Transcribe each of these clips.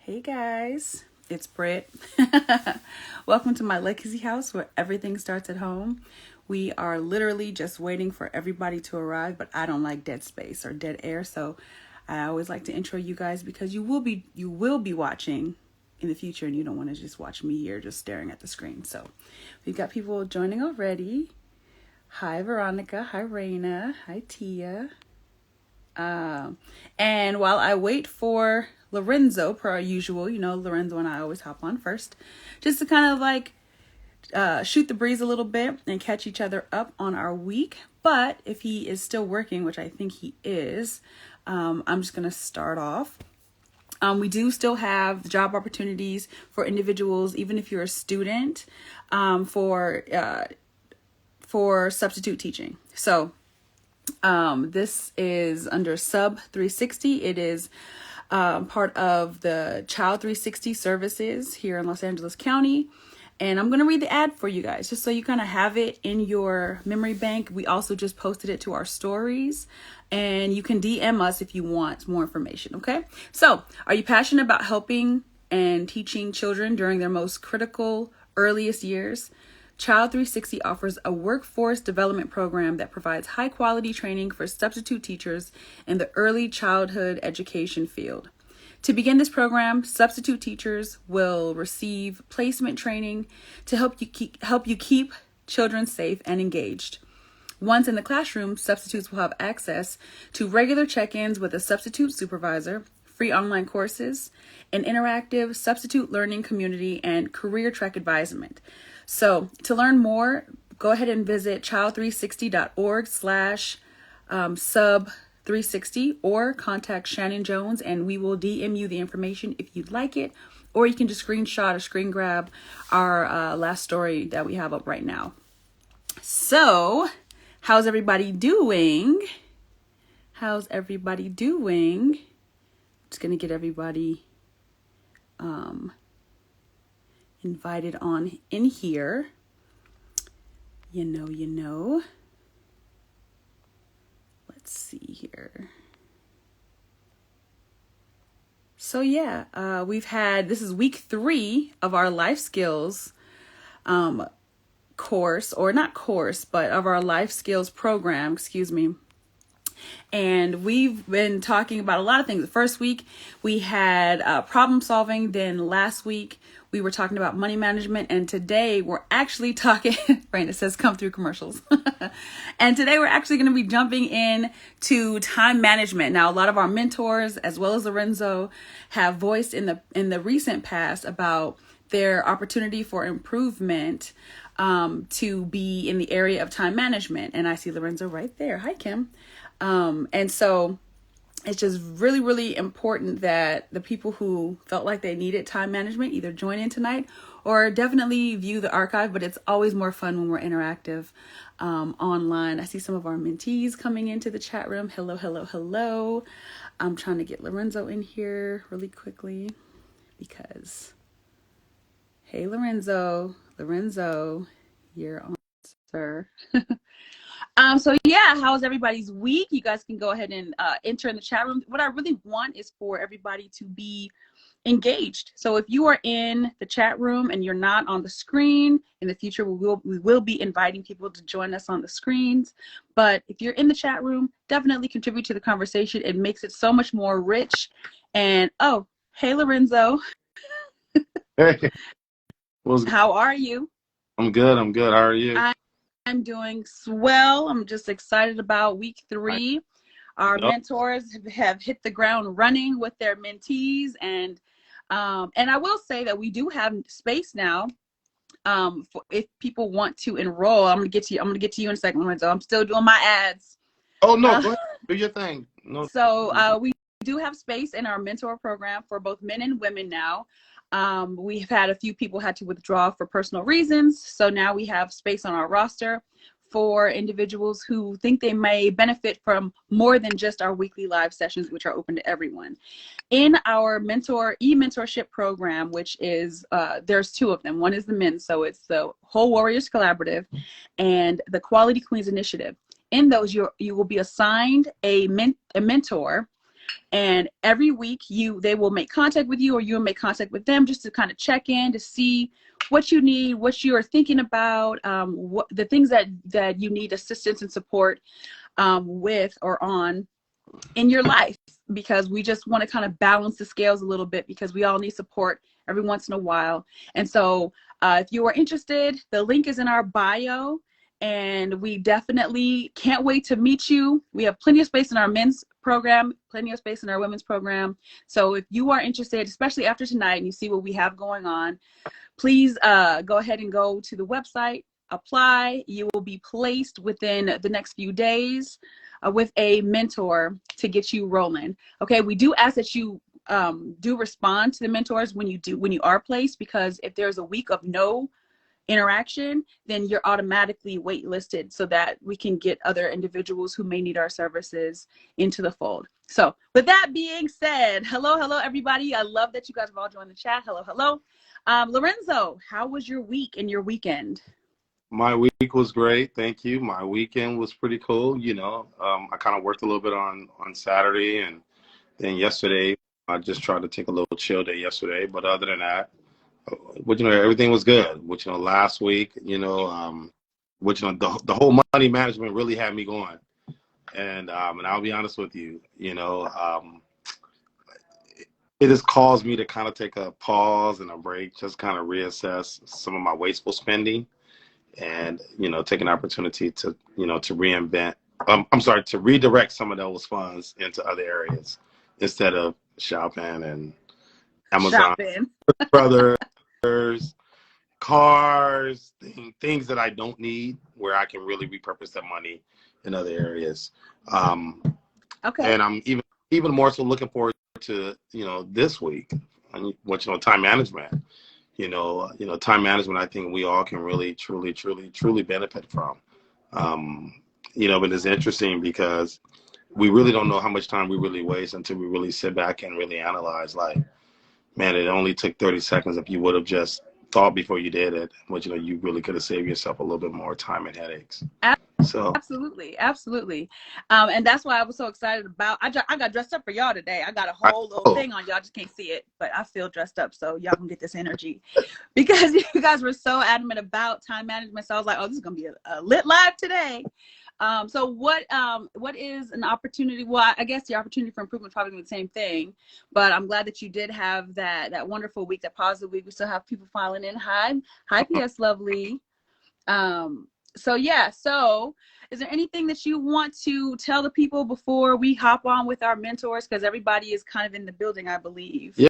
Hey guys, it's Brit. Welcome to my legacy house where everything starts at home. We are literally just waiting for everybody to arrive, but I don't like dead space or dead air, so I always like to intro you guys because you will be watching in the future, and you don't want to just watch me here just staring at the screen. So we've got people joining already. Hi Veronica, hi Raina, hi Tia. And while I wait for Lorenzo, per usual, Lorenzo and I always hop on first, just to kind of like shoot the breeze a little bit and catch each other up on our week. But if he is still working, which I think he is, I'm just going to start off. We do still have job opportunities for individuals, even if you're a student, for substitute teaching. So this is under Sub 360. It is part of the Child 360 services here in Los Angeles County. And I'm going to read the ad for you guys, just so you kind of have it in your memory bank. We also just posted it to our stories, and you can DM us if you want more information, okay? So, are you passionate about helping and teaching children during their most critical, earliest years? Child 360 offers a workforce development program that provides high-quality training for substitute teachers in the early childhood education field. To begin this program, substitute teachers will receive placement training to help you keep children safe and engaged. Once in the classroom, substitutes will have access to regular check-ins with a substitute supervisor, free online courses, an interactive substitute learning community, and career track advisement. So to learn more, go ahead and visit child360.org/sub360 or contact Shannon Jones, and we will DM you the information if you'd like it, or you can just screenshot or screen grab our last story that we have up right now. So how's everybody doing? Just going to get everybody invited on in here. You know. Let's see here. So yeah, this is week 3 of our life skills course, or not course, but of our life skills program, And we've been talking about a lot of things. The first week we had problem solving. Then last week we were talking about money management. And today we're actually talking, Brandon says, come through commercials. And today we're actually going to be jumping in to time management. Now, a lot of our mentors, as well as Lorenzo, have voiced in the recent past about their opportunity for improvement to be in the area of time management. And I see Lorenzo right there. Hi, Kim. And so it's just really, really important that the people who felt like they needed time management either join in tonight or definitely view the archive. But it's always more fun when we're interactive online. I see some of our mentees coming into the chat room. Hello. I'm trying to get Lorenzo in here really quickly because, hey, Lorenzo, you're on, sir. So yeah, how's everybody's week? You guys can go ahead and enter in the chat room. What I really want is for everybody to be engaged. So if you are in the chat room and you're not on the screen, in the future we will be inviting people to join us on the screens. But if you're in the chat room, definitely contribute to the conversation. It makes it so much more rich. And oh, hey Lorenzo. Hey. How are you? I'm good. How are you? I'm doing swell. I'm just excited about week 3. Our mentors have hit the ground running with their mentees, and I will say that we do have space now. For if people want to enroll, I'm gonna get to you in a second, Lorenzo. I'm still doing my ads. Oh no, go ahead. Do your thing. No. So we do have space in our mentor program for both men and women now. We've had a few people had to withdraw for personal reasons. So now we have space on our roster for individuals who think they may benefit from more than just our weekly live sessions, which are open to everyone. In our E-Mentorship program, which is, there's 2 of them. One is the men, so it's the Whole Warriors Collaborative and the Quality Queens Initiative. In those, you will be assigned a mentor And every week they will make contact with you, or you will make contact with them, just to kind of check in to see what you need, what you are thinking about, what the things that you need assistance and support with or on in your life, because we just want to kind of balance the scales a little bit, because we all need support every once in a while. And so if you are interested, the link is in our bio, and we definitely can't wait to meet you. We have plenty of space in our men's program, plenty of space in our women's program. So if you are interested, especially after tonight, and you see what we have going on, please go ahead and go to the website, apply. You will be placed within the next few days with a mentor to get you rolling. Okay, we do ask that you do respond to the mentors when you are placed, because if there's a week of no interaction, then you're automatically waitlisted, so that we can get other individuals who may need our services into the fold. So with that being said, hello everybody. I love that you guys have all joined the chat. Hello. Lorenzo, how was your week and your weekend? My week was great, thank you. My weekend was pretty cool. I kind of worked a little bit on Saturday, and then yesterday I just tried to take a little chill day yesterday. But other than that, everything was good. Last week, the whole money management really had me going. And I'll be honest with you, it has caused me to kind of take a pause and a break, just kind of reassess some of my wasteful spending, and take an opportunity to to redirect some of those funds into other areas instead of shopping and Amazon brothers, cars, things that I don't need, where I can really repurpose that money in other areas. Okay. And I'm even more so looking forward to this week, time management. Time management, I think we all can really, truly benefit from. But it's interesting because we really don't know how much time we really waste until we really sit back and really analyze, like, man, it only took 30 seconds. If you would have just thought before you did it, but you really could have saved yourself a little bit more time and headaches. So absolutely. And that's why I was so excited about, I got dressed up for y'all today. I got a whole little thing on, y'all just can't see it, but I feel dressed up, so y'all can get this energy, because you guys were so adamant about time management. So I was like, oh, this is gonna be a lit live today. So what is an opportunity? Well, I guess the opportunity for improvement is probably the same thing, but I'm glad that you did have that wonderful week, that positive week. We still have people filing in. Hi, PS Lovely. So is there anything that you want to tell the people before we hop on with our mentors? Because everybody is kind of in the building, I believe. Yeah,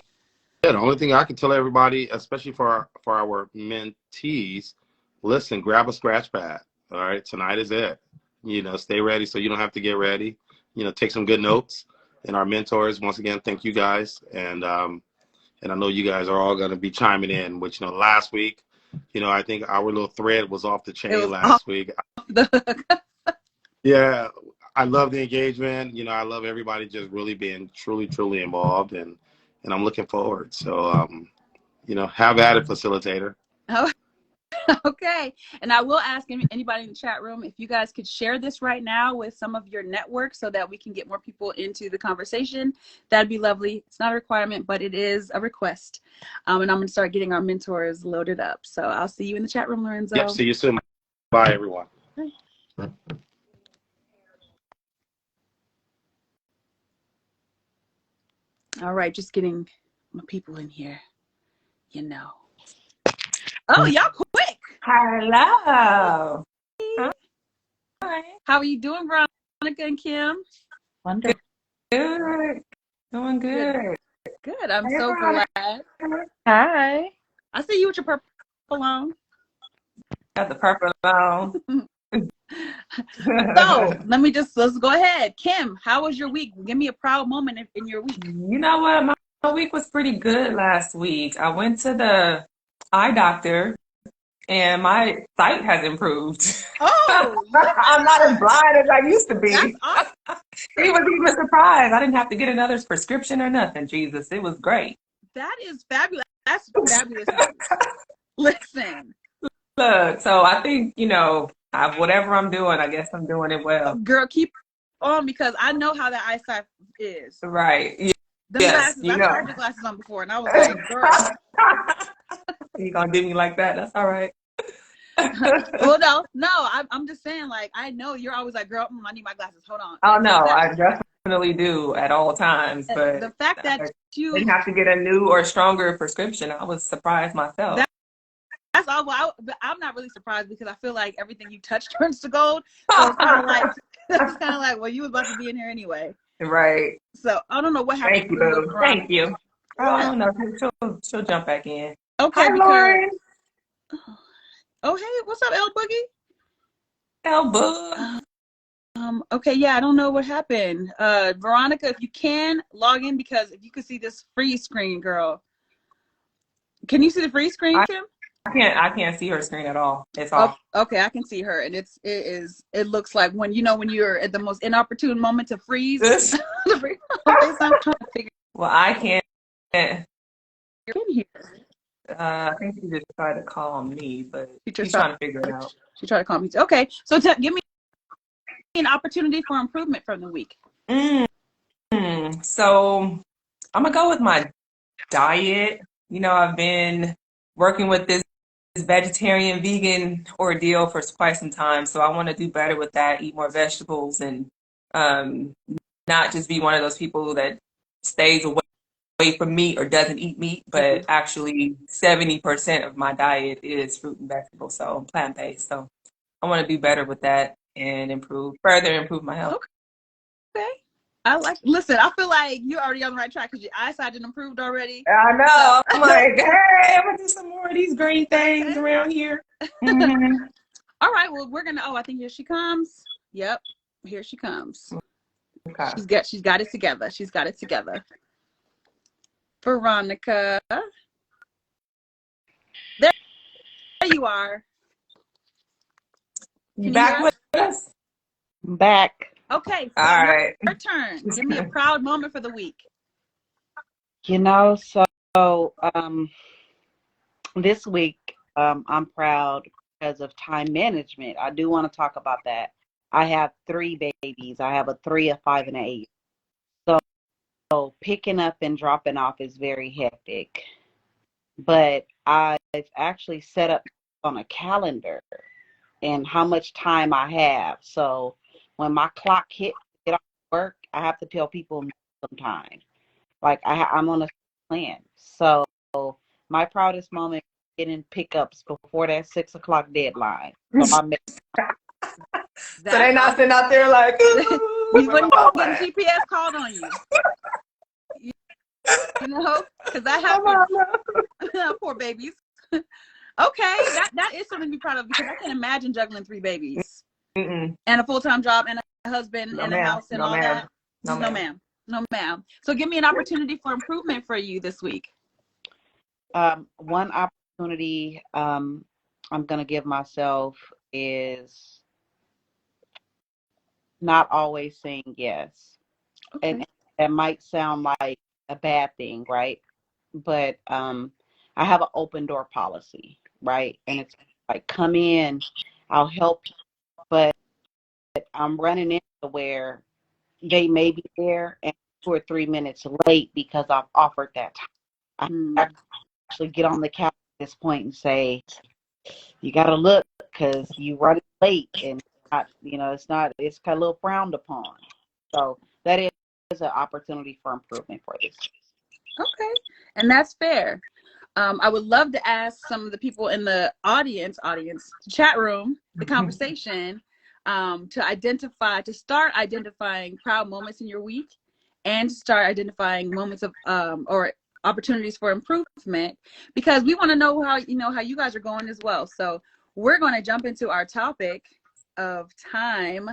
the only thing I can tell everybody, especially for our mentees, listen, grab a scratch pad. All right, tonight is it. Stay ready so you don't have to get ready. Take some good notes. And our mentors, once again, thank you guys. And I know you guys are all going to be chiming in, which, last week, I think our little thread was off the chain last week. Yeah, I love the engagement. I love everybody just really being truly involved, and I'm looking forward. So, have at it, facilitator. Oh, okay. And I will ask anybody in the chat room if you guys could share this right now with some of your network so that we can get more people into the conversation. That'd be lovely. It's not a requirement, but it is a request. And I'm going to start getting our mentors loaded up. So I'll see you in the chat room, Lorenzo. Yep, see you soon. Bye, everyone. Bye. All right, just getting my people in here, Oh, y'all quick. Hello. Hi. How are you doing, Veronica and Kim? Wonderful. Good. Doing good. Good. I'm so glad. Hi. I see you with your purple on. Got the purple on. So let's go ahead. Kim, how was your week? Give me a proud moment in your week. You know what? My week was pretty good last week. I went to the eye doctor and my sight has improved. Oh, I'm not as blind as I used to be. That's awesome. He was even surprised. I didn't have to get another prescription or nothing. Jesus, it was great. That is fabulous. That's fabulous. Listen. Look, so I think, whatever I'm doing, I guess I'm doing it well. Girl, keep on because I know how that eyesight is. Right. Them Yes, glasses, you I've know. tried your glasses on before, and I was like, girl. You gonna do me like that? That's all right. Well, no, I'm just saying, like, I know you're always like, girl, I need my glasses. Hold on. Oh And no, so that, I definitely do at all times, but the fact I that you didn't have to get a new or stronger prescription. I was surprised myself. that's all. Well, but I'm not really surprised because I feel like everything you touch turns to gold. So it's kind of like well, you was about to be in here anyway. Right. So I don't know what happened. Thank you, boo. Thank you. Yeah. Oh no, she'll jump back in. Okay, Hi, because Lauren. oh hey, what's up, L Boogie? Elbow. Okay, yeah, I don't know what happened. Veronica, if you can log in, because if you could see this freeze screen, girl. Can you see the freeze screen, Kim? I can't see her screen at all. It's off. Okay, I can see her, and it looks like when you're at the most inopportune moment to freeze. Okay, so I'm trying to figure. Well, I can't. You're in here. I think she just tried to call me, but she's Trying to figure it out. She tried to call me. Okay, so give me an opportunity for improvement from the week. So I'm gonna go with my diet. You know, I've been working with this vegetarian vegan ordeal for quite some time, so I want to do better with that, eat more vegetables, and not just be one of those people that stays away from meat or doesn't eat meat, but actually 70% of my diet is fruit and vegetables, so plant-based. So I want to do better with that and further improve my health. Okay. Listen, I feel like you're already on the right track because your eyesight didn't improved already. I know. So. I'm like, hey, I'm gonna do some more of these green things around here. Mm-hmm. All right. Well, I think here she comes. Yep. Here she comes. Okay. She's got it together. She's got it together. Veronica. There you are. You back with us? I'm back. Okay. So all right. Your turn. Give me a proud moment for the week. You know, this week, I'm proud because of time management. I do want to talk about that. I have 3 babies. I have a 3, a 5, and an 8. So picking up and dropping off is very hectic. But I've actually set up on a calendar and how much time I have. So when my clock hits to get off work, I have to tell people sometime. Like I'm on a plan. So my proudest moment is getting pickups before that 6 o'clock deadline. So so they're not sitting out there like you wouldn't get a GPS called on you. You know, because that happens. Poor babies. Okay, that is something to be proud of because I can't imagine juggling 3 babies and a full-time job and a husband and a house and all that. No, ma'am. No, ma'am. So give me an opportunity for improvement for you this week. One opportunity I'm going to give myself is not always saying yes. Okay. And that might sound like a bad thing, right? But I have an open door policy, right? And it's like, come in, I'll help you. But I'm running into where they may be there and 2 or 3 minutes late because I've offered that time. I actually get on the couch at this point and say, you got to look because you running late and it's kind of a little frowned upon. So that is an opportunity for improvement for this. Okay. And that's fair. I would love to ask some of the people in the audience, chat room, the conversation, to start identifying proud moments in your week and start identifying moments of or opportunities for improvement, because we want to know how you guys are going as well. So we're going to jump into our topic of time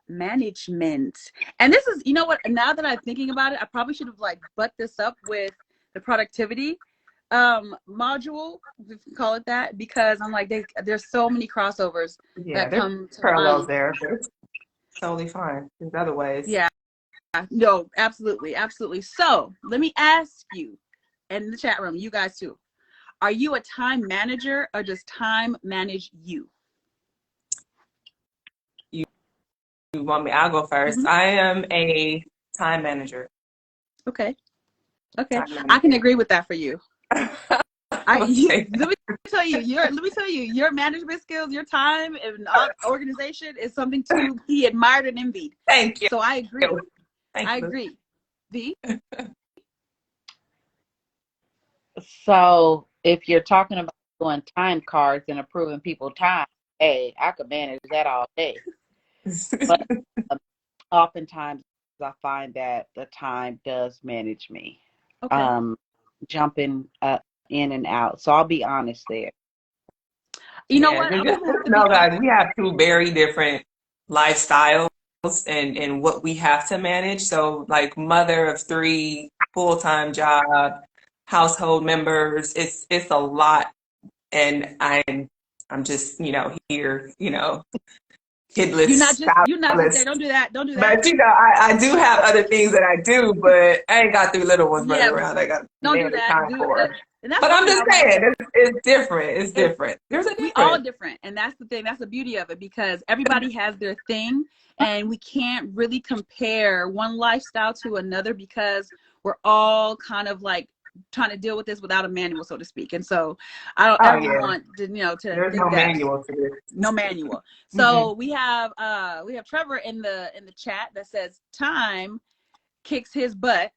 management. And this is, now that I'm thinking about it, I probably should have butt this up with the productivity module, if you can call it that, because I'm like, there's so many crossovers that come to parallels mind. there. It's totally fine. There's other ways. Yeah. No, absolutely. So let me ask you in the chat room, you guys too. Are you a time manager or does time manage you? You want me, I'll go first. Mhm. I am a time manager. Okay. Okay. Time I can manager. agree with that for you. Okay. Let me tell you, your management skills, your time and organization is something to be admired and envied. Thank you. So I agree. Thank I you. agree. V? So if you're talking about doing time cards and approving people time, hey, I could manage that all day. But oftentimes I find that the time does manage me. Okay. Jumping in and out. So I'll be honest there. You know Yeah, what? I'm just gonna have to be know, guys, we have two very different lifestyles and what we have to manage. So, like, mother of three, full-time job, household members, it's a lot, and I'm just here, kidless, you're not just there. childless. Don't do that. Don't do that. But I do have other things that I do, but I ain't got three little ones running Yeah, around. I got don't do daily that. time for. And that's But I'm really just how most saying, it's different. It's it, different. There's a we all difference. different, and that's the thing. That's the beauty of it, because everybody has their thing, and we can't really compare one lifestyle to another, because we're all kind of like trying to deal with this without a manual, so to speak. And so I don't Oh ever yeah, want to to there's no think that manual to this. no manual. Mm-mm. So we have Trevor in the chat that says time kicks his butt,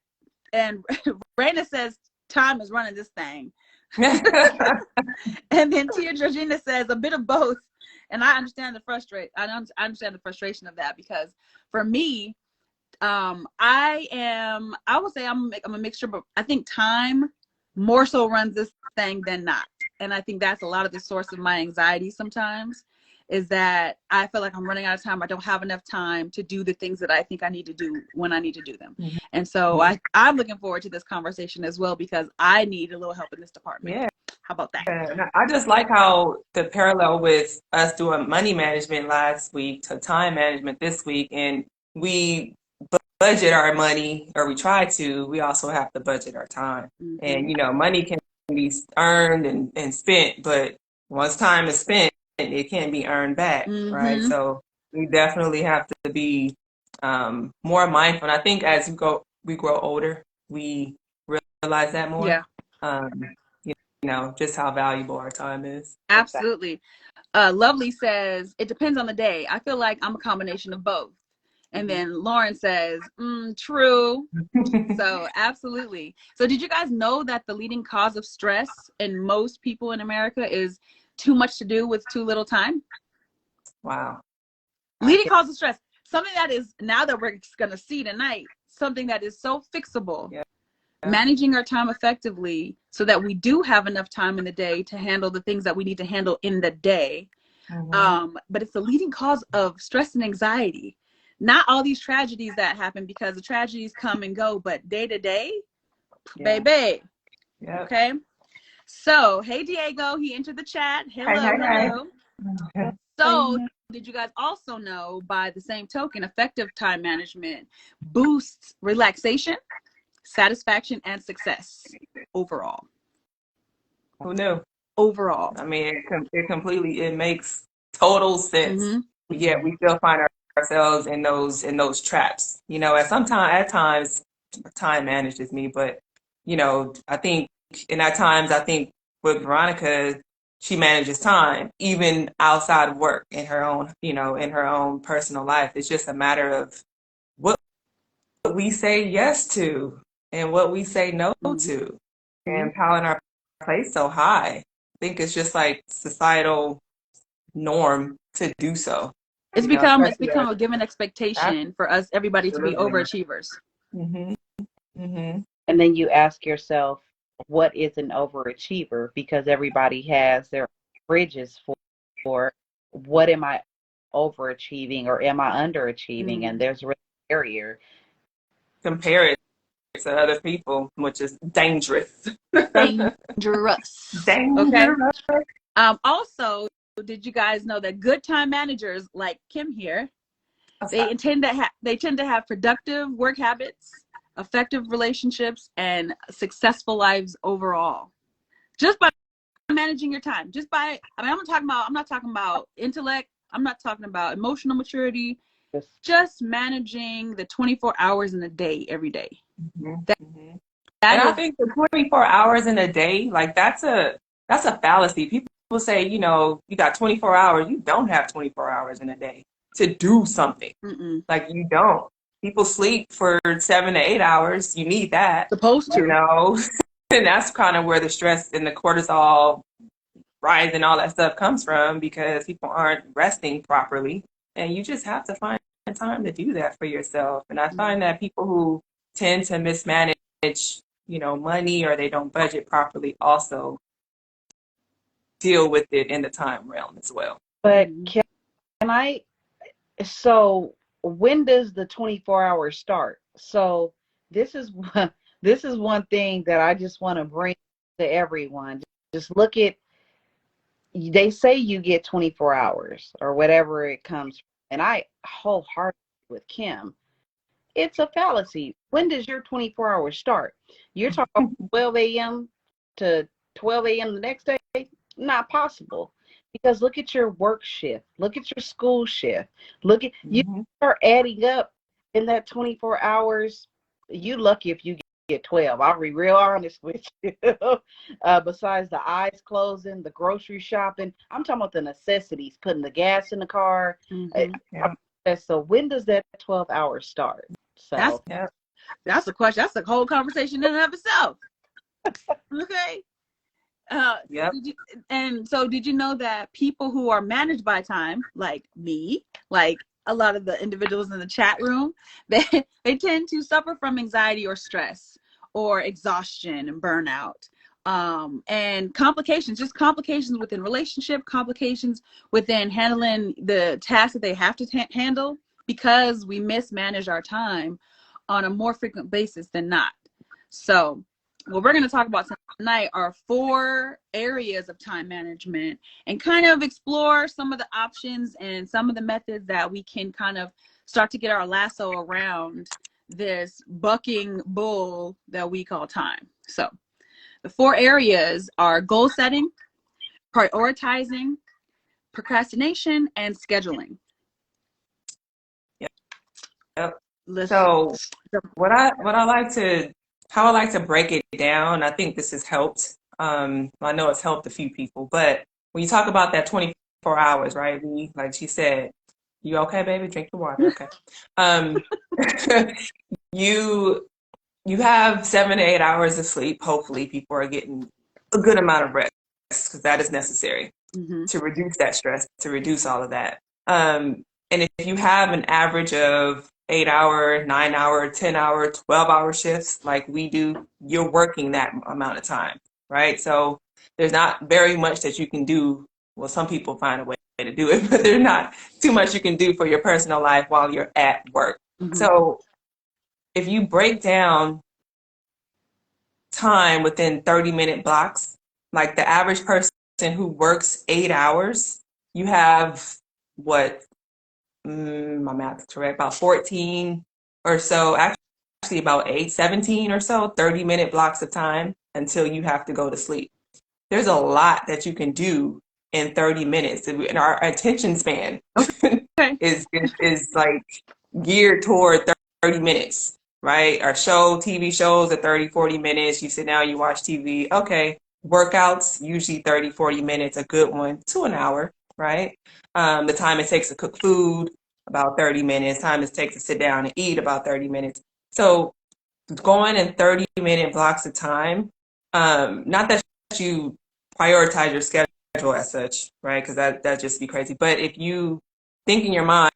and Raina says time is running this thing. And then Tia Georgina says a bit of both. And I understand I understand the frustration of that, because for me, I would say I'm a mixture, but I think time more so runs this thing than not. And I think that's a lot of the source of my anxiety sometimes, is that I feel like I'm running out of time. I don't have enough time to do the things that I think I need to do when I need to do them. Mhm. And so I'm looking forward to this conversation as well, because I need a little help in this department. Yeah. How about that? And I just like how the parallel with us doing money management last week to time management this week, and we budget our money, or we try to. We also have to budget our time. Mm-hmm. And money can be earned and spent, but once time is spent, it can't be earned back, right? Mm-hmm. So we definitely have to be more mindful. And I think as we grow older, we realize that more. Yeah, Just how valuable our time is. absolutely. Lovely says, it depends on the day. I feel like I'm a combination of both. And then Lauren says, true. So absolutely. So did you guys know that the leading cause of stress in most people in America is too much to do with too little time? Wow. Leading cause of stress. Something that is, now that we're going to see tonight, something that is so fixable. Yeah. Managing our time effectively so that we do have enough time in the day to handle the things that we need to handle in the day. Mm-hmm. But it's the leading cause of stress and anxiety. Not all these tragedies that happen, because the tragedies come and go, but day to day, baby. Yep. Okay. So, hey, Diego, he entered the chat. Hello, hello. Hey. So, did you guys also know, by the same token, effective time management boosts relaxation, satisfaction, and success overall? Who knew? Overall. I mean, it makes total sense. Mm-hmm. Yet we still find ourselves in those traps. At times, time manages me, but I think, and at times I think with Veronica, she manages time even outside of work, in her own personal life. It's just a matter of what we say yes to and what we say no to, and piling our plate so high. I think it's just like societal norm to do so. It's become Especially a given expectation for us, everybody, to be absolutely. overachievers. Mm-hmm. Mm-hmm. And then you ask yourself, what is an overachiever? Because everybody has their bridges for what am I overachieving or am I underachieving? And there's really a barrier. Compare it to other people, which is dangerous. Dangerous. Okay. Also, did you guys know that good time managers like Kim here, they tend to have productive work habits, effective relationships, and successful lives overall, just by managing your time. I'm not talking about intellect. I'm not talking about emotional maturity. just managing the 24 hours in a day every day. Mm-hmm. That, mm-hmm. that And I is, think the 24 hours in a day, like that's a fallacy. People say, you got 24 hours. You don't have 24 hours in a day to do something. mm-mm. Like you don't. People sleep for 7 to 8 hours. You need that, Supposed to. And that's kind of where the stress and the cortisol rise and all that stuff comes from, because people aren't resting properly. And you just have to find time to do that for yourself. And I find that people who tend to mismanage, money, or they don't budget properly, also deal with it in the time realm as well. But can I, so when does the 24 hours start? So this is one thing that I just want to bring to everyone. Just look at, they say you get 24 hours or whatever it comes from. And I wholeheartedly with Kim, it's a fallacy. When does your 24 hours start? You're talking 12 a.m. to 12 a.m. the next day? Not possible. Because look at your work shift. Look at your school shift. Look at, you start adding up in that 24 hours. You lucky if you get 12. I'll be real honest with you. Besides the eyes closing, the grocery shopping, I'm talking about the necessities, putting the gas in the car. So when does that 12 hours start? So that's a question. That's a whole conversation in and of itself. Okay. Did you know that people who are managed by time, like me, like a lot of the individuals in the chat room, they tend to suffer from anxiety or stress or exhaustion and burnout, and complications within relationship, complications within handling the tasks that they have to handle, because we mismanage our time on a more frequent basis than not. So what we're going to talk about tonight are 4 areas of time management, and kind of explore some of the options and some of the methods that we can kind of start to get our lasso around this bucking bull that we call time. So the 4 areas are goal setting, prioritizing, procrastination, and scheduling. Yep. So how I like to break it down, I think this has helped. I know it's helped a few people, but when you talk about that 24 hours, right? Like she said, you okay, baby? Drink your water. Okay. You have 7 to 8 hours of sleep. Hopefully people are getting a good amount of rest, because that is necessary to reduce that stress, to reduce all of that. And if you have an average of 8-hour, 9-hour, 10-hour, 12-hour shifts like we do, you're working that amount of time, right? So there's not very much that you can do. Well, some people find a way to do it, but there's not too much you can do for your personal life while you're at work. So if you break down time within 30-minute blocks, like the average person who works 8 hours, you have what? My math is correct, about 14 or so, actually about 17 or so, 30-minute blocks of time until you have to go to sleep. There's a lot that you can do in 30 minutes. And our attention span is like geared toward 30 minutes, right? Our TV shows are 30, 40 minutes. You sit down, you watch TV. Okay. Workouts, usually 30, 40 minutes, a good one, to an hour, right? The time it takes to cook food, about 30 minutes. Time it takes to sit down and eat, about 30 minutes. So going in 30-minute blocks of time, not that you prioritize your schedule as such, right? Because that'd just be crazy. But if you think in your mind,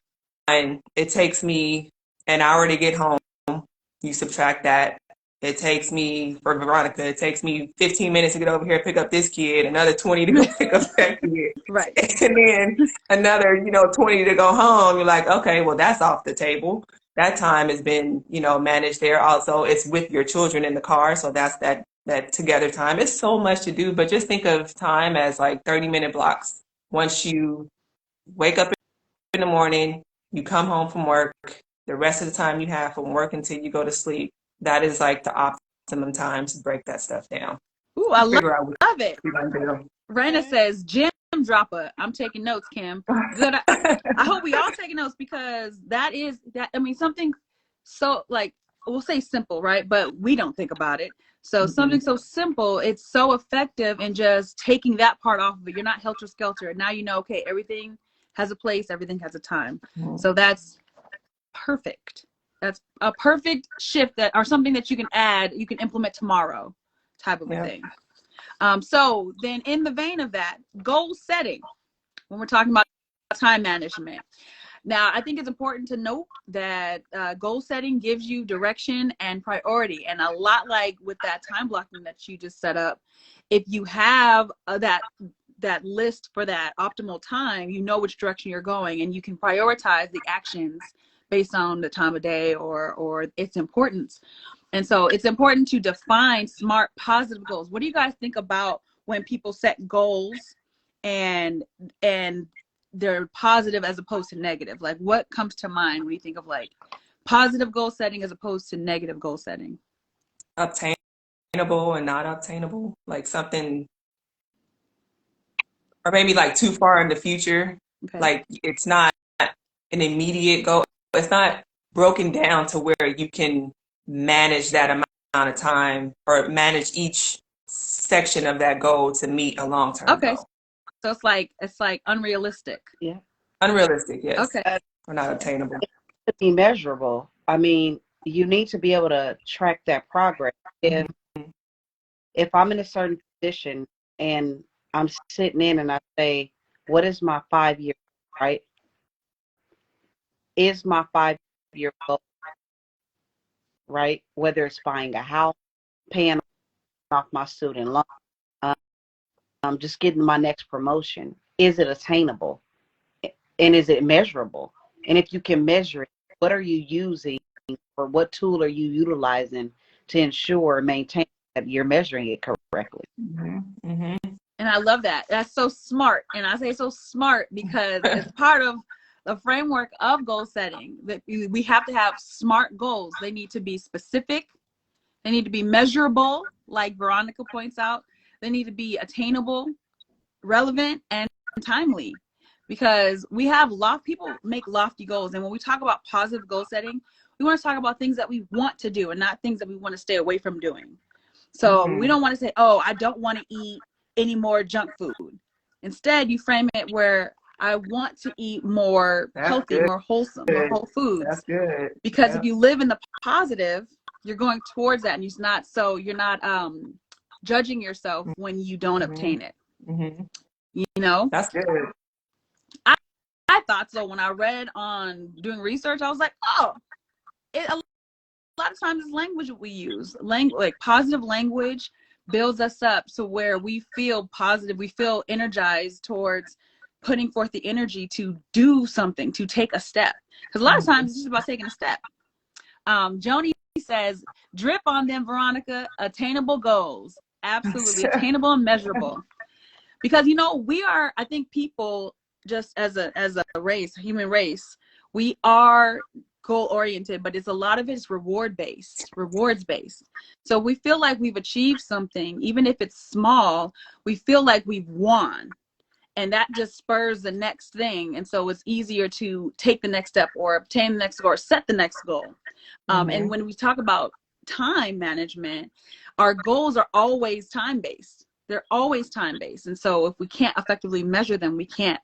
it takes me an hour to get home, you subtract that. It takes me, for Veronica, it takes me 15 minutes to get over here and pick up this kid, another 20 to go pick up that kid. Right. And then another, 20 to go home. You're like, okay, well, that's off the table. That time has been, managed there. Also, it's with your children in the car. So that's that together time. It's so much to do, but just think of time as like 30-minute blocks. Once you wake up in the morning, you come home from work, the rest of the time you have from work until you go to sleep, that is like the optimum time to break that stuff down. Ooh, I love it. Raina says, gym dropper. I'm taking notes, Kim. Good. I hope we all taking notes, because that is that. I mean, something so, like, we'll say simple, right? But we don't think about it. So something so simple, it's so effective in just taking that part off of it. You're not helter skelter. Now you know, okay, everything has a place, everything has a time. So that's perfect. That's a perfect shift, that, or something that you can add, you can implement tomorrow, type of a thing. So then, in the vein of that, goal setting, when we're talking about time management. Now, I think it's important to note that goal setting gives you direction and priority. And a lot like with that time blocking that you just set up, if you have that list for that optimal time, you know which direction you're going, and you can prioritize the actions based on the time of day or its importance. And so it's important to define SMART positive goals. What do you guys think about when people set goals and they're positive as opposed to negative? Like, what comes to mind when you think of like positive goal setting as opposed to negative goal setting? Obtainable and not obtainable, like something, or maybe like too far in the future. Okay. Like, it's not an immediate goal. It's not broken down to where you can manage that amount of time or manage each section of that goal to meet a long-term goal. So it's like unrealistic. Yeah. Unrealistic, yes. Okay. Or not obtainable. To be measurable. I mean, you need to be able to track that progress. If I'm in a certain position and I'm sitting in and I say, what is my 5-year, right? Is my 5-year goal, right? Whether it's buying a house, paying off my student loan, just getting my next promotion. Is it attainable? And is it measurable? And if you can measure it, what are you using, or what tool are you utilizing to ensure, maintain that you're measuring it correctly? And I love that. That's so smart. And I say so smart because it's part of the framework of goal setting, that we have to have SMART goals. They need to be specific. They need to be measurable, like Veronica points out. They need to be attainable, relevant, and timely. Because we have people make lofty goals. And when we talk about positive goal setting, we want to talk about things that we want to do and not things that we want to stay away from doing. So we don't want to say, oh, I don't want to eat any more junk food. Instead, you frame it where I want to eat more healthy, more wholesome, more whole foods. That's good. Because if you live in the positive, you're going towards that, and you're not judging yourself when you don't obtain it. You know? That's good. I thought so. When I read on doing research, I was like, oh, a lot of times it's language we use. Like positive language builds us up to where we feel positive, we feel energized towards putting forth the energy to do something, to take a step. Because a lot of times it's just about taking a step. Joni says, drip on them, Veronica. Attainable goals. Absolutely. Attainable and measurable. Because, we are, I think people, just as a race, human race, we are goal oriented, but a lot of it's rewards based. So we feel like we've achieved something, even if it's small, we feel like we've won, and that just spurs the next thing. And so it's easier to take the next step or obtain the next goal or set the next goal. And when we talk about time management, our goals are always time based. They're always time based. And so if we can't effectively measure them, we can't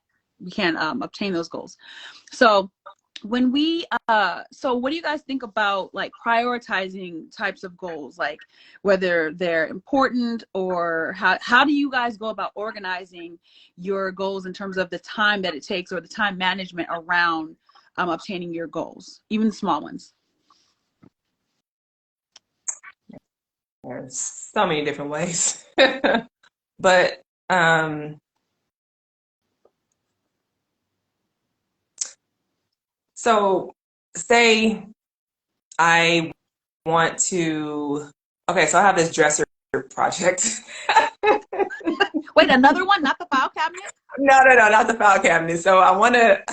obtain those goals. So when so what do you guys think about like prioritizing types of goals, like whether they're important, or how do you guys go about organizing your goals in terms of the time that it takes or the time management around obtaining your goals, even the small ones? There's so many different ways. But so say I want to, okay, so I have this dresser project. Wait, another one, not the file cabinet? No, not the file cabinet. So I want to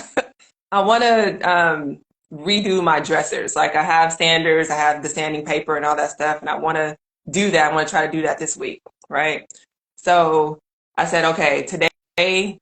redo my dressers. Like, I have standers, I have the sanding paper and all that stuff, and I want to do that. I want to try to do that this week, right? So I said, okay, today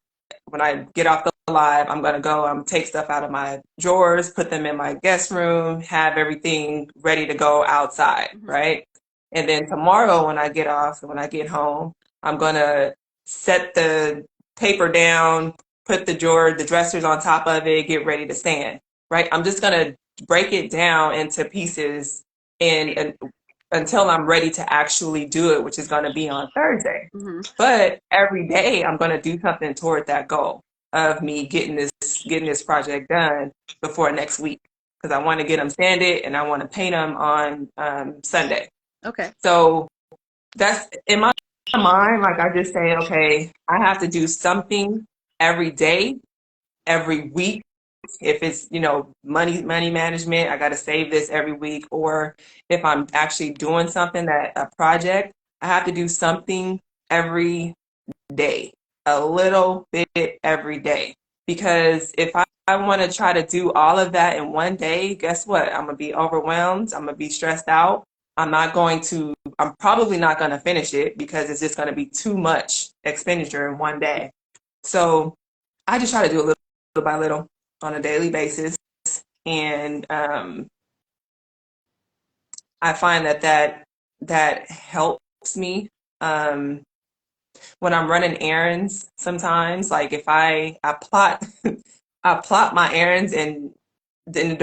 when I get off the live, I'm gonna go take stuff out of my drawers, put them in my guest room, have everything ready to go outside, right? And then tomorrow when I get off, when I get home, I'm gonna set the paper down, put the dressers on top of it, get ready to stand, right? I'm just gonna break it down into pieces and until I'm ready to actually do it, which is gonna be on Thursday. But every day I'm gonna do something toward that goal of me getting this project done before next week, because I want to get them sanded and I want to paint them on Sunday. Okay. So that's in my mind. Like, I just say, okay, I have to do something every day, every week. If it's, money management, I got to save this every week. Or if I'm actually doing something, a project, I have to do something every day, a little bit every day. Because if I want to try to do all of that in one day, guess what? I'm going to be overwhelmed. I'm going to be stressed out. I'm probably not going to finish it because it's just going to be too much expenditure in one day. So I just try to do a little by little on a daily basis. And I find that helps me. When I'm running errands, sometimes, like if I plot I plot my errands in the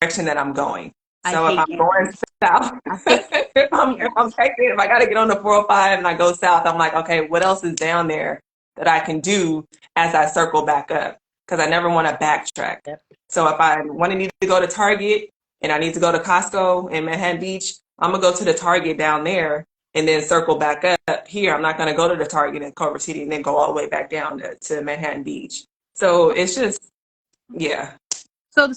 direction that I'm going. So if I'm going south, if I got to get on the 405 and I go south, I'm like, okay, what else is down there that I can do as I circle back up? Because I never want to backtrack. So if I need to go to Target and I need to go to Costco in Manhattan Beach, I'm gonna go to the Target down there and then circle back up here. I'm not gonna go to the Target in Culver City and then go all the way back down to Manhattan Beach. So it's just, yeah. So in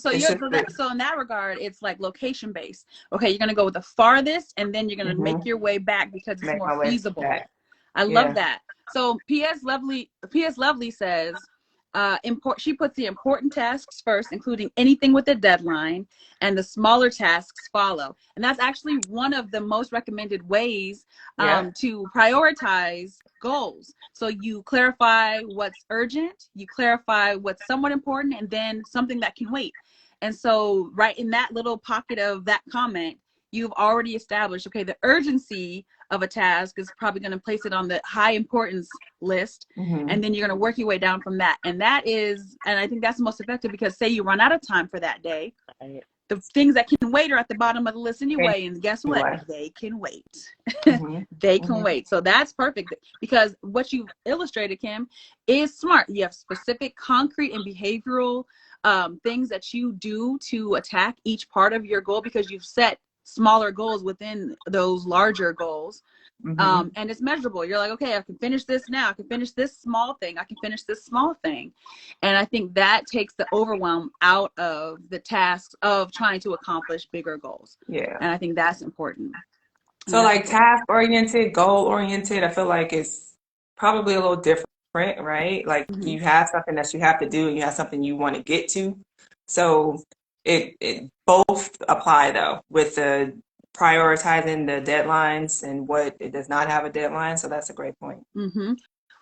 that regard, it's like location based. Okay, you're gonna go with the farthest, and then you're gonna make your way back because it's more feasible. I love that. So P.S. Lovely says, she puts the important tasks first, including anything with a deadline, and the smaller tasks follow. And that's actually one of the most recommended ways to prioritize goals. So you clarify what's urgent, you clarify what's somewhat important, and then something that can wait. And so right in that little pocket of that comment, you've already established, okay, the urgency of a task is probably going to place it on the high importance list. And then you're going to work your way down from that. And I think that's the most effective, because say you run out of time for that day, the things that can wait are at the bottom of the list anyway. And guess what? They can wait. They can wait. So that's perfect, because what you've illustrated, Kim, is smart. You have specific, concrete, and behavioral things that you do to attack each part of your goal, because you've set smaller goals within those larger goals. And it's measurable. You're like, okay, I can finish this now. I can finish this small thing. I can finish this small thing. And I think that takes the overwhelm out of the tasks of trying to accomplish bigger goals. Yeah. And I think that's important. So like task oriented, goal oriented, I feel like it's probably a little different, right? Like you have something that you have to do and you have something you want to get to. So it both apply though, with the prioritizing the deadlines and what it does not have a deadline. So that's a great point.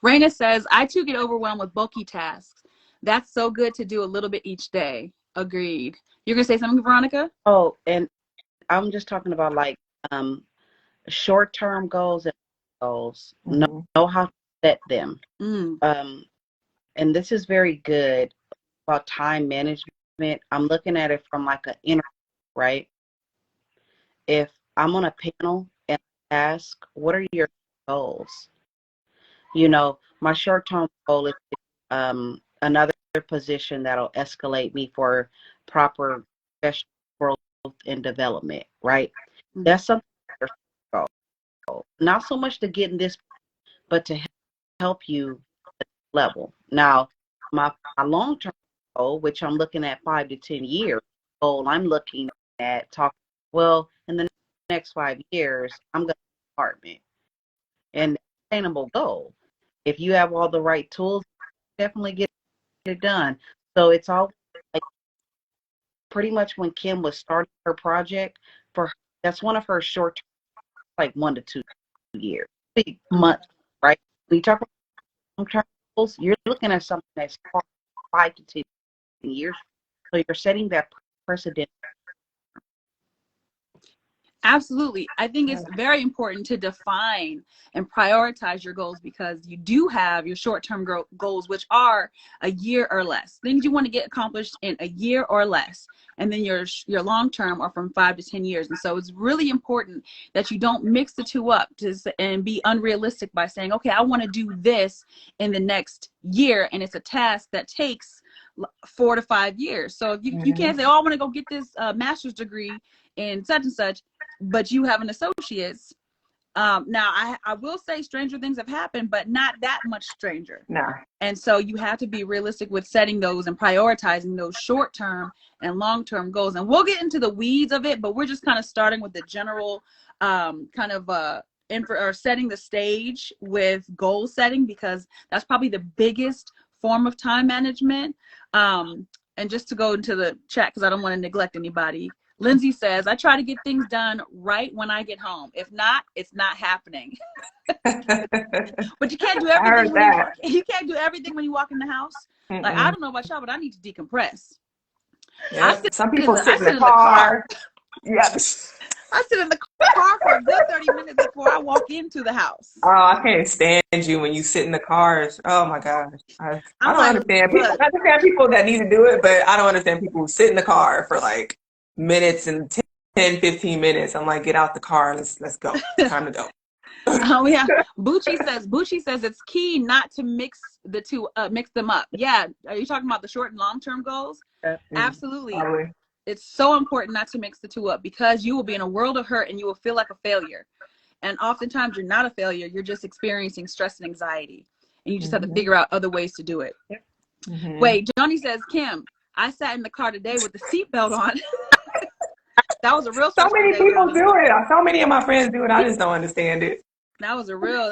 Raina says, I too get overwhelmed with bulky tasks. That's so good to do a little bit each day. Agreed. You're going to say something, Veronica? Oh, and I'm just talking about like short-term goals and goals. Know how to set them. And this is very good about time management. I'm looking at it from like an inner, right? If I'm on a panel and ask, what are your goals? My short-term goal is another position that'll escalate me for proper professional growth and development, right? That's something goal. Not so much to get in this, but to help you level. Now, my long-term goal, which I'm looking at 5 to 10 years goal, I'm looking at in the next 5 years, I'm going to apartment. And attainable goal. If you have all the right tools, definitely get it done. So it's all like pretty much when Kim was starting her project, that's one of her short, like 1 to 2 years, 3 months, right? We talk about long-term goals, you're looking at something that's 5 to 10 years. So you're setting that precedent. Absolutely. I think it's very important to define and prioritize your goals, because you do have your short-term goals, which are a year or less, things you want to get accomplished in a year or less. And then your long-term are from 5 to 10 years. And so it's really important that you don't mix the two up and be unrealistic by saying, okay, I want to do this in the next year. And it's a task that takes 4 to 5 years. So if you can't say, oh, I want to go get this master's degree in such and such, but you have an associate's. Now, I will say stranger things have happened, but not that much stranger. No. And so you have to be realistic with setting those and prioritizing those short-term and long-term goals. And we'll get into the weeds of it, but we're just kind of starting with the general or setting the stage with goal setting, because that's probably the biggest form of time management. And just to go into the chat, because I don't want to neglect anybody. Lindsay says, I try to get things done right when I get home. If not, it's not happening. But you can't do everything you can't do everything when you walk in the house. Mm-mm. Like, I don't know about y'all, but I need to decompress. Yep. Some people sit in the car. Yes. I sit in the car for a good 30 minutes before I walk into the house. Oh, I can't stand you when you sit in the cars. Oh my gosh. I don't understand. I understand people that need to do it, but I don't understand people who sit in the car for like minutes and 10, 15 minutes. I'm like, get out the car. Let's go. Time to go. Oh yeah. Bucci says it's key not to mix the two, mix them up. Yeah. Are you talking about the short and long-term goals? Absolutely. Probably. It's so important not to mix the two up, because you will be in a world of hurt and you will feel like a failure. And oftentimes you're not a failure. You're just experiencing stress and anxiety, and you just have to figure out other ways to do it. Wait, Johnny says, Kim, I sat in the car today with the seatbelt on. That was a real. So many people do it. So many of my friends do it. I just don't understand it. That was a real.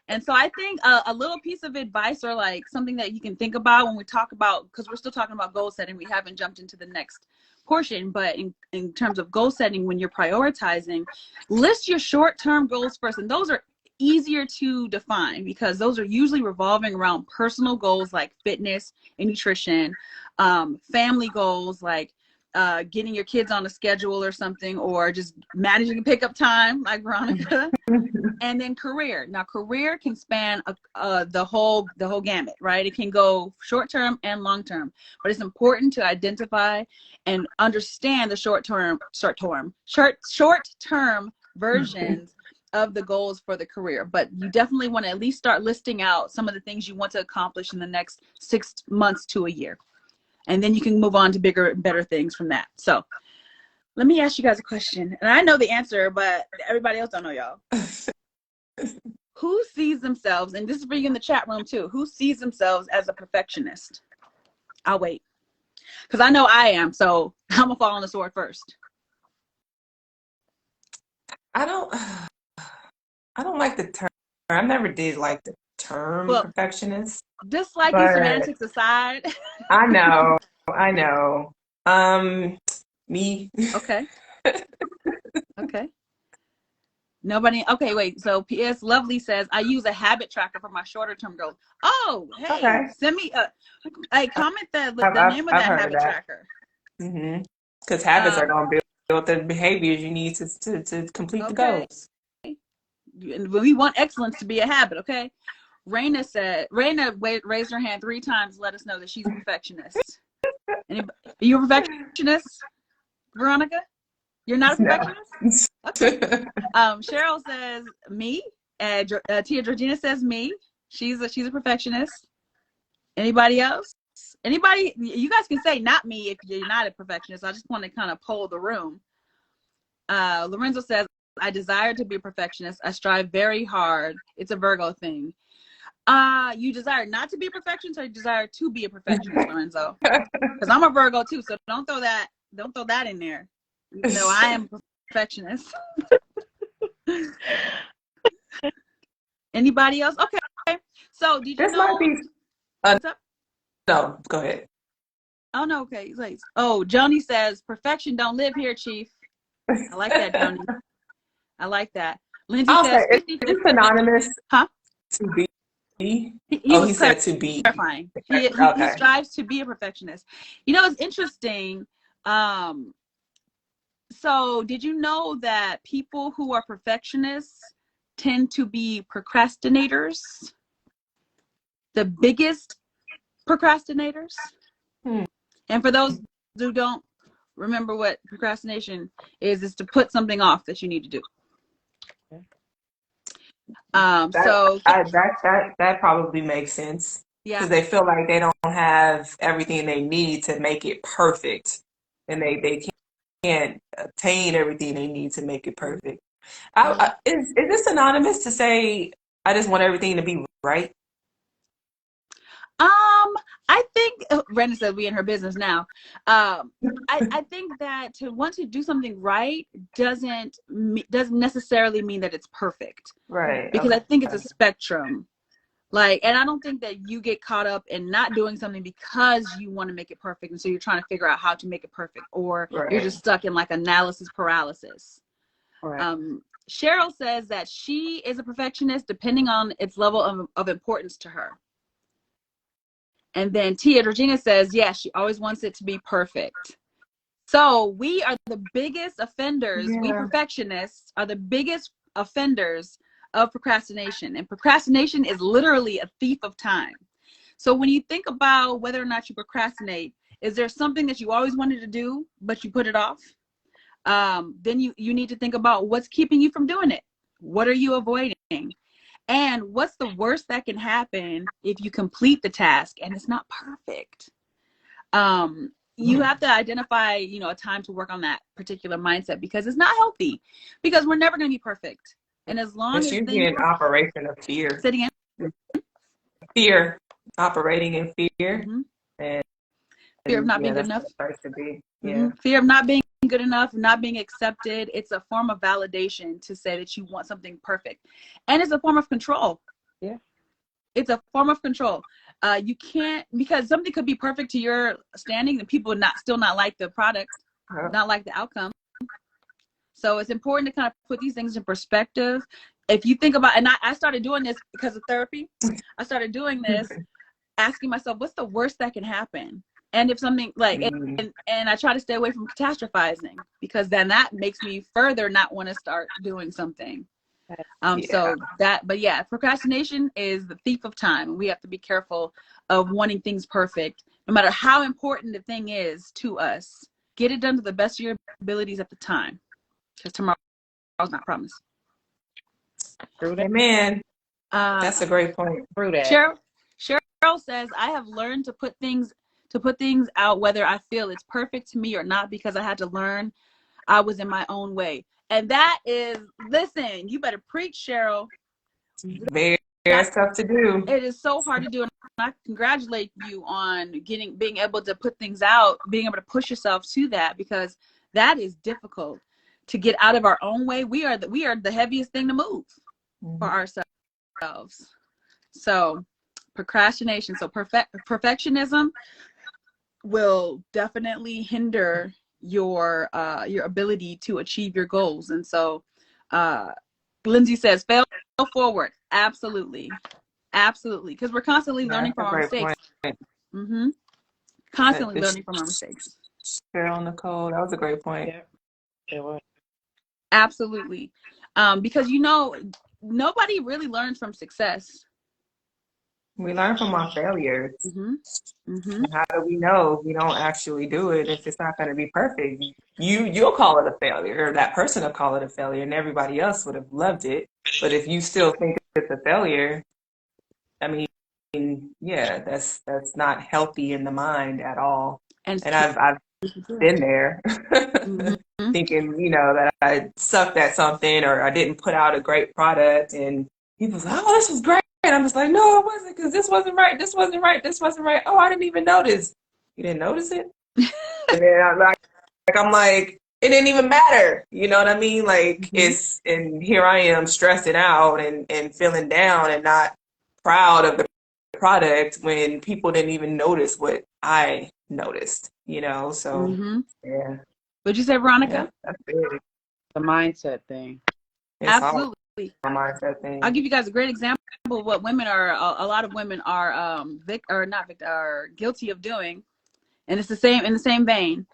And so I think a little piece of advice, or like something that you can think about when we talk about, because we're still talking about goal setting, we haven't jumped into the next portion, but in terms of goal setting, when you're prioritizing, list your short-term goals first. And those are easier to define, because those are usually revolving around personal goals like fitness and nutrition, family goals like getting your kids on a schedule or something, or just managing pickup time like Veronica. And then career. Now, career can span the whole gamut, right? It can go short-term and long-term, but it's important to identify and understand the short-term versions of the goals for the career. But you definitely want to at least start listing out some of the things you want to accomplish in the next 6 months to a year. And then you can move on to bigger and better things from that. So let me ask you guys a question. And I know the answer, but everybody else don't know, y'all. Who sees themselves, and this is for you in the chat room too, who sees themselves as a perfectionist? I'll wait. Because I know I am, so I'm going to fall on the sword first. I don't like the term. I never did like the term perfectionist. Disliking semantics aside. I know. Me. Okay. Okay. Nobody. Okay, wait. So P.S. Lovely says, I use a habit tracker for my shorter term goals. Oh, hey, okay. Send me comment the name of that habit tracker. Because habits are going to build the behaviors you need to complete the goals. We want excellence to be a habit, okay? Raina raised her hand 3 times. Let us know that she's a perfectionist. Are you a perfectionist, Veronica? You're not a perfectionist? No. Okay. Cheryl says me. Tia Georgina says me. She's a perfectionist. Anybody else? Anybody? You guys can say not me if you're not a perfectionist. I just want to kind of poll the room. Lorenzo says, I desire to be a perfectionist. I strive very hard. It's a Virgo thing. You desire not to be a perfectionist, or you desire to be a perfectionist, Lorenzo? Because I'm a Virgo too, so don't throw that in there. No, I am a perfectionist. Anybody else? Okay. So did you this know? Might be, what's up? No, go ahead. Oh no, okay. Oh, Joni says perfection don't live here, Chief. I like that, Joni. I like that. Lindsay says it's synonymous to be He He was said to be. clarifying. He Okay. strives to be a perfectionist. You know, it's interesting. So did you know that people who are perfectionists tend to be procrastinators? The biggest procrastinators? And for those who don't remember what procrastination is to put something off that you need to do. That probably makes sense. Yeah. Because they feel like they don't have everything they need to make it perfect. And they can't obtain everything they need to make it perfect. Is this synonymous to say, I just want everything to be right? I think Brenda said we in her business now. I think that to want to do something right doesn't necessarily mean that it's perfect. Right. Because I think it's a spectrum. Like, and I don't think that you get caught up in not doing something because you want to make it perfect. And so you're trying to figure out how to make it perfect, or you're just stuck in like analysis paralysis. Right. Cheryl says that she is a perfectionist depending on its level of importance to her. And then Tia Georgina says, yes, she always wants it to be perfect. So we are the biggest offenders. Yeah. We perfectionists are the biggest offenders of procrastination. And procrastination is literally a thief of time. So when you think about whether or not you procrastinate, is there something that you always wanted to do, but you put it off? Then you need to think about what's keeping you from doing it. What are you avoiding? And what's the worst that can happen if you complete the task and it's not perfect? You have to identify, a time to work on that particular mindset, because it's not healthy, because we're never going to be perfect. And as long as usually an operation of fear. Say it again. Fear, operating in fear. Mm-hmm. And fear of not being good enough. To be. Mm-hmm. Fear of not being good enough, not being accepted. It's a form of validation to say that you want something perfect. And it's a form of control. Yeah. It's a form of control. You can't, because something could be perfect to your standing and people still not like the product, not like the outcome. So it's important to kind of put these things in perspective. If you think about, and I started doing this because of therapy. I started doing this, asking myself, what's the worst that can happen? And if something like, and I try to stay away from catastrophizing, because then that makes me further not want to start doing something. Procrastination is the thief of time. We have to be careful of wanting things perfect, no matter how important the thing is to us. Get it done to the best of your abilities at the time, because tomorrow's not promised. Amen. That's a great point. Cheryl says, I have learned to put things out whether I feel it's perfect to me or not, because I had to learn I was in my own way. And that is, listen, you better preach, Cheryl. Very tough to do. It is so hard to do. And I congratulate you on being able to put things out, being able to push yourself to that, because that is difficult to get out of our own way. We are the heaviest thing to move for ourselves. So procrastination. So perfectionism will definitely hinder your ability to achieve your goals. And so Lindsay says, fail forward. Absolutely, because we're constantly learning from our mistakes. Constantly learning from our mistakes. Cheryl, Nicole, that was a great point. It was. Absolutely. Because nobody really learns from success. We learn from our failures. How do we know if we don't actually do it, if it's not going to be perfect? You'll call it a failure, or that person will call it a failure, and everybody else would have loved it. But if you still think it's a failure, I mean, yeah, that's not healthy in the mind at all. And I've been there, thinking, that I sucked at something, or I didn't put out a great product, and people's like, oh, this was great. And I'm just like, no, it wasn't, because this wasn't right. This wasn't right. This wasn't right. Oh, I didn't even notice. You didn't notice it? And then I'm like, it didn't even matter. You know what I mean? Like, and here I am stressing out and feeling down and not proud of the product when people didn't even notice what I noticed, so yeah. What'd you say, Veronica? Yeah, that's big. The mindset thing. Absolutely. My mindset thing. I'll give you guys a great example of what women are. A lot of women are are guilty of doing, and it's the same in the same vein.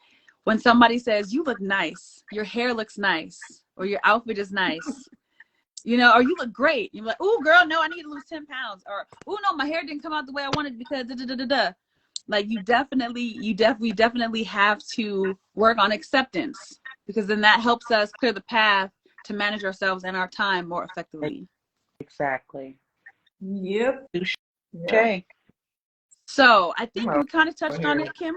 When somebody says you look nice, your hair looks nice, or your outfit is nice, you know, or you look great, you're like, oh girl, no, I need to lose 10 pounds, or oh no, my hair didn't come out the way I wanted because da da da da da. Like we definitely have to work on acceptance, because then that helps us clear the path to manage ourselves and our time more effectively. Exactly. Yep. Okay. So I think we kind of touched on it, Kim.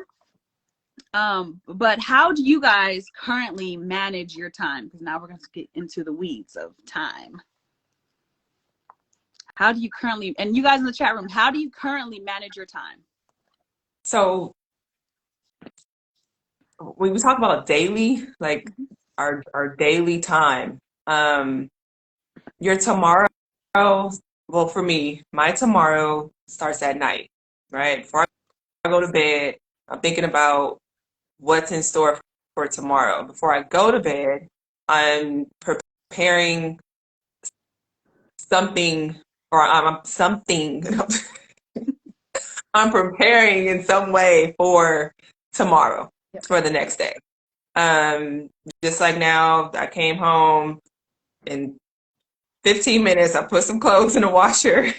But how do you guys currently manage your time? Because now we're going to get into the weeds of time. How do you currently, and you guys in the chat room, how do you currently manage your time? So when we talk about daily, like our daily time, your tomorrow, well, for me, my tomorrow starts at night, right? Before I go to bed, I'm thinking about what's in store for tomorrow. Before I go to bed, I'm preparing something, or I'm something. I'm preparing in some way for tomorrow, for the next day. Just like now, I came home in 15 minutes. I put some clothes in the washer.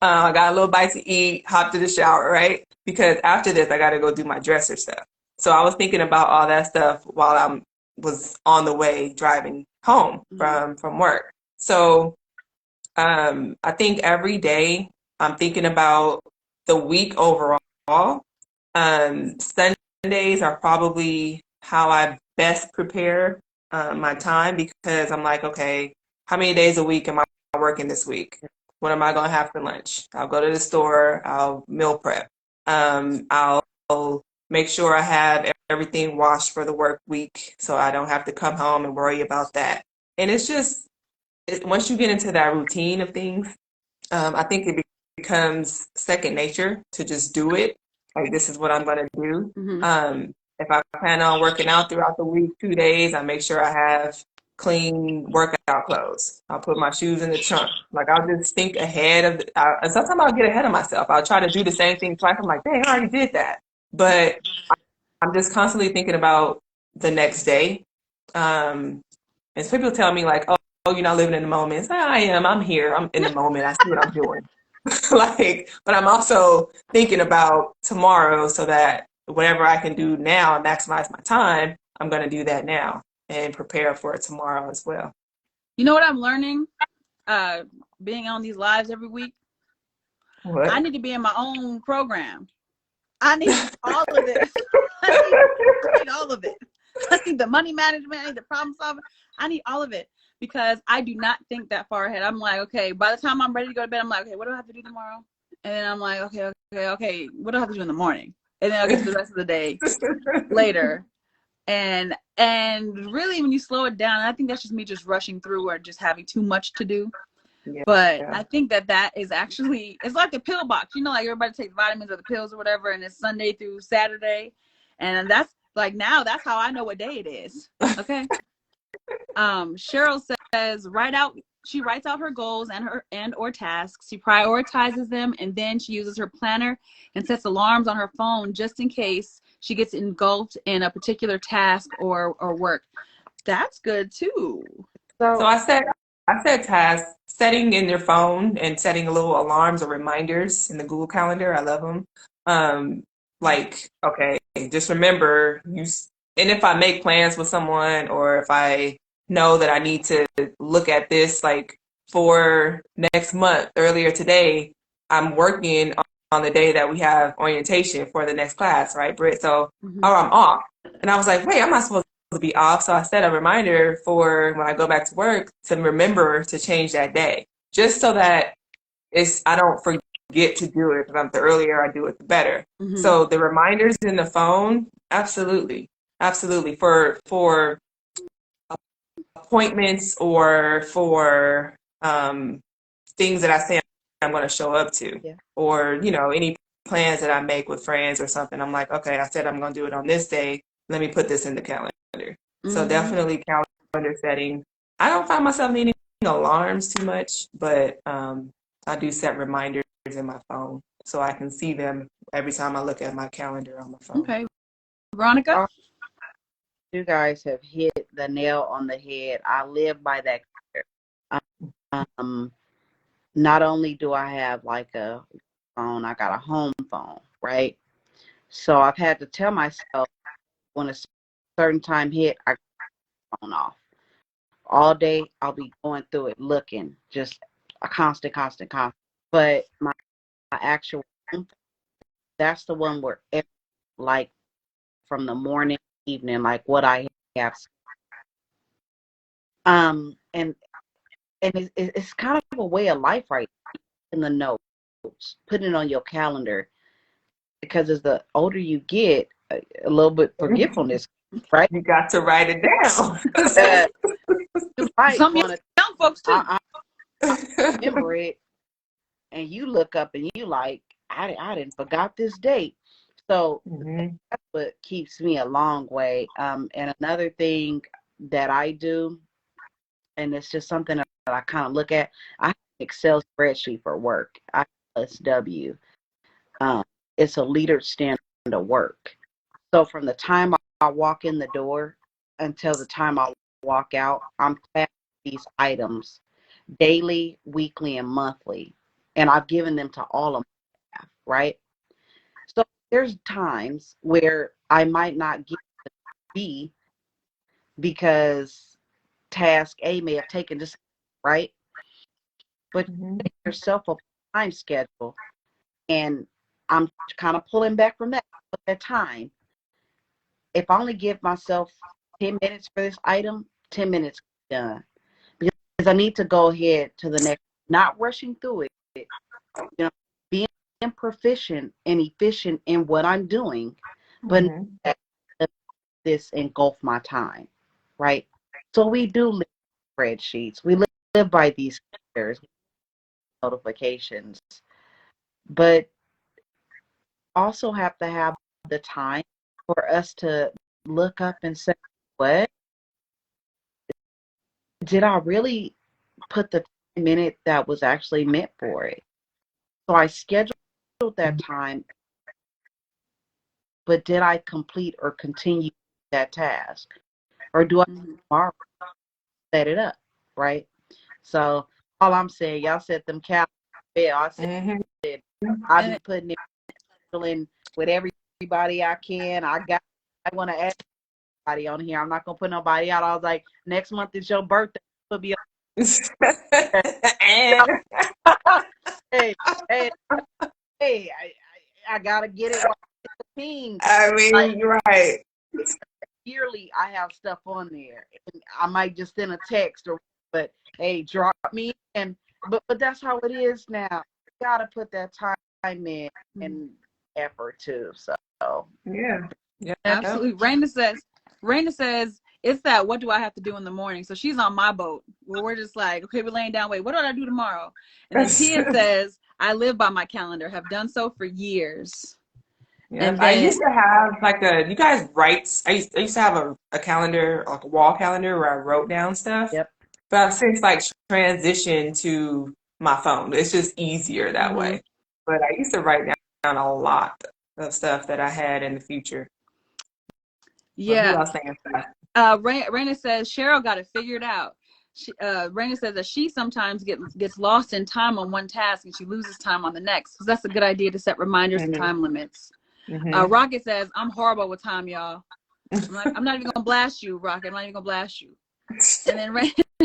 I got a little bite to eat, hopped to the shower, right? Because after this, I got to go do my dresser stuff. So I was thinking about all that stuff while I was on the way driving home from work. So I think every day I'm thinking about the week overall. Sundays are probably how I best prepare my time, because I'm like, okay, how many days a week am I working this week? What am I going to have for lunch? I'll go to the store. I'll meal prep. I'll make sure I have everything washed for the work week so I don't have to come home and worry about that. And it's just, once you get into that routine of things, I think it becomes second nature to just do it. Like, this is what I'm going to do. If I plan on working out throughout the week, 2 days, I make sure I have clean workout clothes. I'll put my shoes in the trunk. Like, I'll just think ahead of and sometimes I'll get ahead of myself. I'll try to do the same thing twice. I'm like, dang, I already did that. But I'm just constantly thinking about the next day. And people tell me like, oh, you're not living in the moment. It's like, I am. I'm here. I'm in the moment. I see what I'm doing. But I'm also thinking about tomorrow, so that whatever I can do now and maximize my time, I'm going to do that now and prepare for it tomorrow as well. You know what I'm learning? Being on these lives every week. What? I need to be in my own program. I need all of this. I need all of it. I need the money management. I need the problem solving. I need all of it, because I do not think that far ahead. I'm like, okay, by the time I'm ready to go to bed, I'm like, okay, what do I have to do tomorrow? And then I'm like, okay, what do I have to do in the morning? And then I'll get to the rest of the day later. And really, when you slow it down, I think that's just me just rushing through or just having too much to do. Yeah, but I think that is actually, it's like a pill box. You know, like everybody takes vitamins or the pills or whatever, and it's Sunday through Saturday. And that's like, now that's how I know what day it is. Okay. Cheryl says, she writes out her goals and or tasks. She prioritizes them, and then she uses her planner and sets alarms on her phone just in case she gets engulfed in a particular task or work. That's good too. So I said tasks, setting in your phone and setting little alarms or reminders in the Google Calendar. I love them. Like, okay, just remember and if I make plans with someone, or if I know that I need to look at this, like for next month, earlier today, I'm working on the day that we have orientation for the next class, right, Brit? So, I'm off. And I was like, wait, I'm not supposed to be off. So I set a reminder for when I go back to work to remember to change that day, just so that I don't forget to do it, because the earlier I do it, the better. So the reminders in the phone, absolutely for appointments or for things that I say I'm going to show up to, or any plans that I make with friends or something. I'm like, okay, I said I'm going to do it on this day. Let me put this in the calendar. So definitely calendar setting. I don't find myself needing alarms too much, but I do set reminders in my phone so I can see them every time I look at my calendar on my phone. Okay. Veronica? You guys have hit the nail on the head. I live by that. Not only do I have like a phone, I got a home phone, right? So I've had to tell myself when a certain time hit, I got the phone off. All day, I'll be going through it, looking, just a constant. But my actual home, that's the one where, like, from the morning, evening, like what I have. And it's kind of a way of life, right? In the notes, putting it on your calendar, because as the older you get, a little bit forgetfulness, right? You got to write it down. You might Some want to. young folks too. I remember it, and you look up and you like, I didn't forgot this date. So that's what keeps me a long way. And another thing that I do, and it's just something that I kind of look at, I have an Excel spreadsheet for work. ISW. It's a leader standard of work. So from the time I walk in the door until the time I walk out, I'm planning these items daily, weekly, and monthly. And I've given them to all of my staff, right? So there's times where I might not get to B because task A may have taken this, right? But set yourself a time schedule, and I'm kind of pulling back from that at that time. If I only give myself 10 minutes for this item, 10 minutes done. Because I need to go ahead to the next, not rushing through it, being proficient and efficient in what I'm doing, but this engulf my time, right? So we do live spreadsheets. We live by these notifications, but also have to have the time for us to look up and say, what did I really put the minute that was actually meant for it? So I scheduled that time, but did I complete or continue that task? Or do I tomorrow set it up, right? So all I'm saying, y'all set them calendars. I said, I'll be putting it in with everybody I can. I want to ask everybody on here. I'm not going to put nobody out. I was like, next month is your birthday. It'll be hey, I got to get it. I mean, like, you're right. Yearly, I have stuff on there. And I might just send a text, but hey, drop me in. But that's how it is now. You got to put that time in and effort too. So yeah, absolutely. Raina says it's that what do I have to do in the morning? So she's on my boat where we're just like, okay, we're laying down, wait, what do I do tomorrow? And then Tia says, I live by my calendar, have done so for years. Yeah, and then, I used to have like you guys write. I used to have a calendar, like a wall calendar where I wrote down stuff. Yep. But I've since like transitioned to my phone. It's just easier that way. But I used to write down a lot of stuff that I had in the future. Yeah. Who else saying stuff? Raina says Cheryl got it figured out. Raina says that she sometimes gets lost in time on one task and she loses time on the next. So that's a good idea to set reminders and time limits. Rocket says, I'm horrible with time, y'all. I'm not even going to blast you, Rocket. I'm not even going to blast you. And then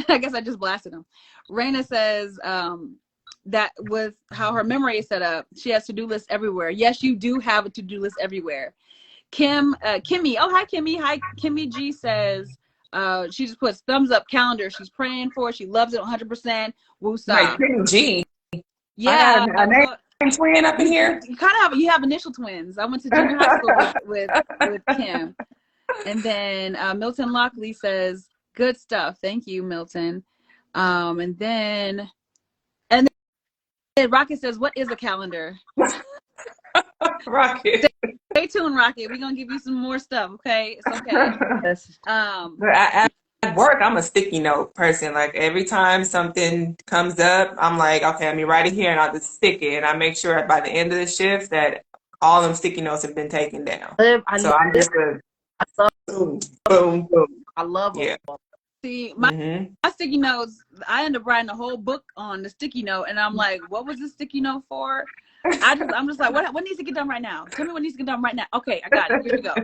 I guess I just blasted him. Raina says that with how her memory is set up, she has to-do lists everywhere. Yes, you do have a to-do list everywhere. Kimmy, oh, hi, Kimmy. Hi, Kimmy G says, she just puts thumbs up calendar. She's praying for it. She loves it 100%. Woosah. Like Kimmy G. Yeah. I got a twin up in here. You have initial twins. I went to junior high school with Kim. And then Milton Lockley says, good stuff. Thank you, Milton. And then Rocket says, what is a calendar? Rocket. Stay tuned, Rocket. We're gonna give you some more stuff, okay? It's okay. But I've at work, I'm a sticky note person. Like every time something comes up, I'm like, okay, let me write it here and I'll just stick it. And I make sure by the end of the shift that all them sticky notes have been taken down. So I'm just a boom, boom, boom. I love Yeah. them. See, my sticky notes, I end up writing a whole book on the sticky note, and I'm like, what was this sticky note for? I'm just like, what needs to get done right now? Tell me what needs to get done right now. Okay, I got it. Here we go.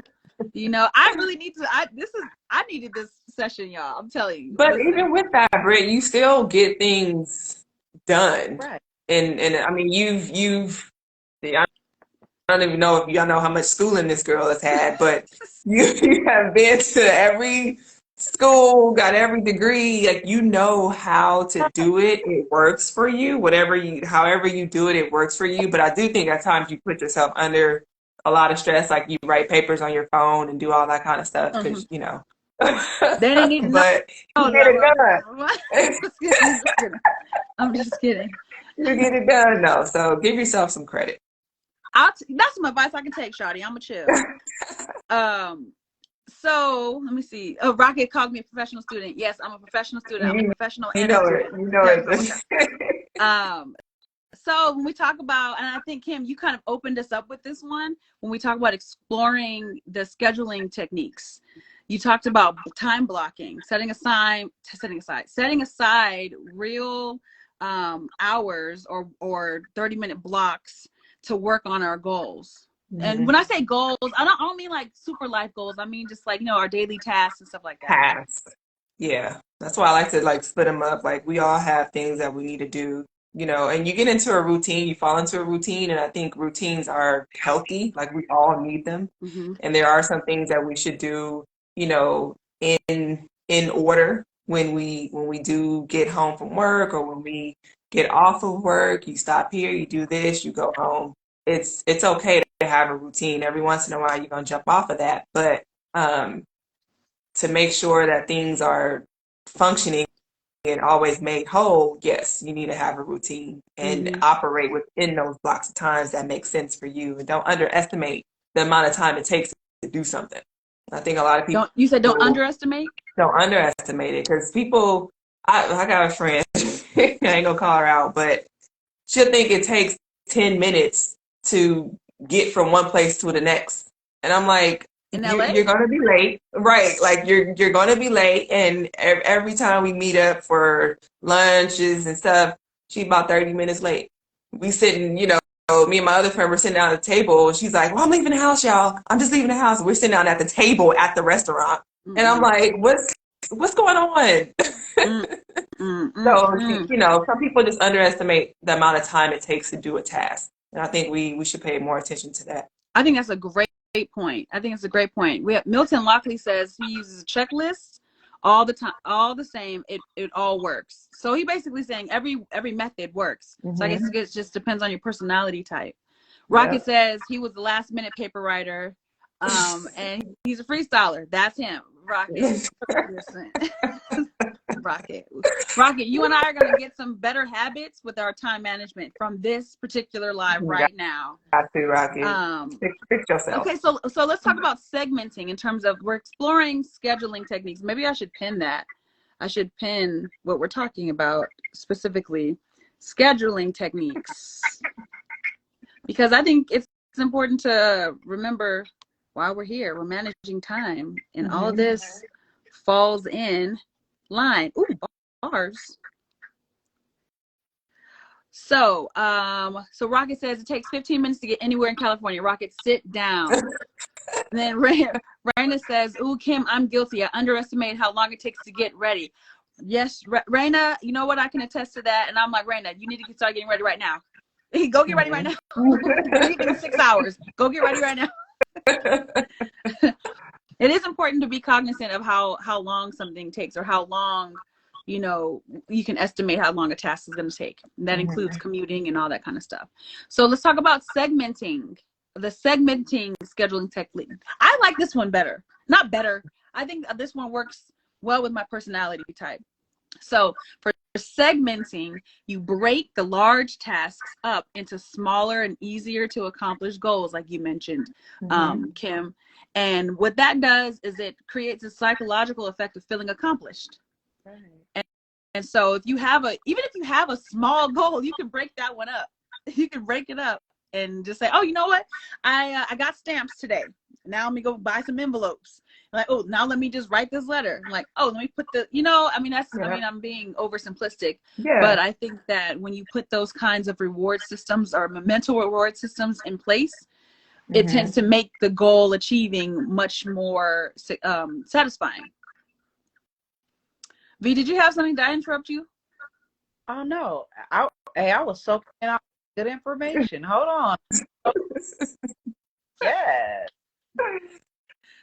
You know, I really need to. I needed this session, y'all. I'm telling you. But even with that, Brit, you still get things done. Right. And I mean, I don't even know if y'all know how much schooling this girl has had, but you have been to every school, got every degree, like you know how to do it. It works for you. However you do it, it works for you. But I do think at times you put yourself under a lot of stress, like you write papers on your phone and do all that kind of stuff because you know. They didn't need to know. But you get it done. I'm just kidding. You get it done, though. So give yourself some credit. That's some advice I can take, Shawty. I'm a chill. So let me see. Oh, Rocket called me a professional student. Yes, I'm a professional student. I'm a professional and a student. You know it. So when we talk about, and I think Kim, you kind of opened us up with this one when we talk about exploring the scheduling techniques. You talked about time blocking, setting aside real hours or 30-minute blocks to work on our goals. And when I say goals, I don't mean like super life goals. I mean just like, you know, our daily tasks and stuff like that. Tasks. Yeah. That's why I like to like split them up. Like we all have things that we need to do, you know, and you get into a routine, you fall into a routine. And I think routines are healthy. Like we all need them. And there are some things that we should do, you know, in order when we do get home from work or when we get off of work. You stop here, you do this, you go home. It's okay to have a routine. Every once in a while, you're going to jump off of that. But to make sure that things are functioning and always made whole, yes, you need to have a routine and operate within those blocks of times that make sense for you. And don't underestimate the amount of time it takes to do something. I think a lot of people... You said don't underestimate? Don't underestimate it because people... I got a friend, I ain't going to call her out, but she'll think it takes 10 minutes to get from one place to the next. And I'm like, you're going to be late. Right. Like you're going to be late. And every time we meet up for lunches and stuff, she's about 30 minutes late. We sitting, you know, me and my other friend were sitting down at the table. And she's like, well, I'm leaving the house, y'all. I'm just leaving the house. We're sitting down at the table at the restaurant. And I'm like, what's going on? So, you know, some people just underestimate the amount of time it takes to do a task. And I think we should pay more attention to that. I think that's a great point. I think it's a great point. We have Milton Lockley says he uses a checklist all the time, all the same. It all works. So he basically saying every method works. So I guess it just depends on your personality type. Rocket says he was the last minute paper writer, and he's a freestyler. That's him. Rocket. Rocket, you and I are going to get some better habits with our time management from this particular live right now. Got to, Rocket. Fix yourself. Okay, so let's talk about segmenting in terms of we're exploring scheduling techniques. Maybe I should pin that. I should pin what we're talking about specifically, scheduling techniques. Because I think it's important to remember while we're here, we're managing time, and all of this falls in line. Ooh, bars. So Rocket says it takes 15 minutes to get anywhere in California. Rocket, sit down. And then Raina says, ooh, Kim, I'm guilty. I underestimate how long it takes to get ready. Yes, Raina, you know what? I can attest to that. And I'm like, Raina, you need to start getting ready right now. Go get ready right now. You need 6 hours. Go get ready right now. It is important to be cognizant of how long something takes, or how long, you know, you can estimate how long a task is going to take. And that includes commuting and all that kind of stuff. So let's talk about segmenting, the segmenting scheduling technique. I like this one better. Not better. I think this one works well with my personality type. So for segmenting, you break the large tasks up into smaller and easier to accomplish goals, like you mentioned, Kim. And what that does is it creates a psychological effect of feeling accomplished. Right. And so even if you have a small goal, you can break that one up. You can break it up and just say, oh, you know what? I got stamps today. Now let me go buy some envelopes. Like, oh, now let me just write this letter. Like, oh, let me put I'm being oversimplistic, but I think that when you put those kinds of reward systems or mental reward systems in place, it tends to make the goal achieving much more satisfying. V, did you have something? Did I interrupt you? Oh no, I was soaking out good information. Hold on. Yes.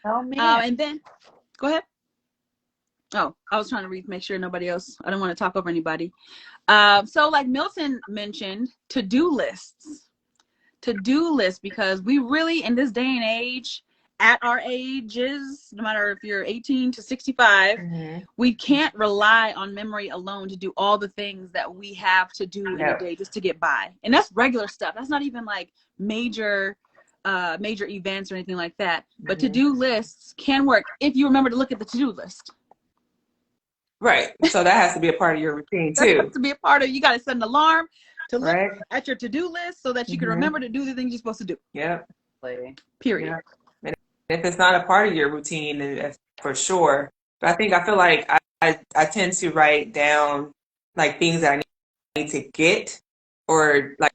Oh man. And then, go ahead. Oh, I was trying to make sure nobody else. I don't want to talk over anybody. So, like Milton mentioned, to-do lists. To-do lists, because we really, in this day and age, at our ages, no matter if you're 18 to 65, we can't rely on memory alone to do all the things that we have to do in a day just to get by. And that's regular stuff. That's not even like major events or anything like that. But to-do lists can work if you remember to look at the to-do list. Right. So that has to be a part of your routine too. That has to be a part of, you got to set an alarm to look at your to-do list so that you can remember to do the things you're supposed to do. Yep. Period. Yep. And if it's not a part of your routine, then for sure. But I feel like I tend to write down like things that I need to get, or like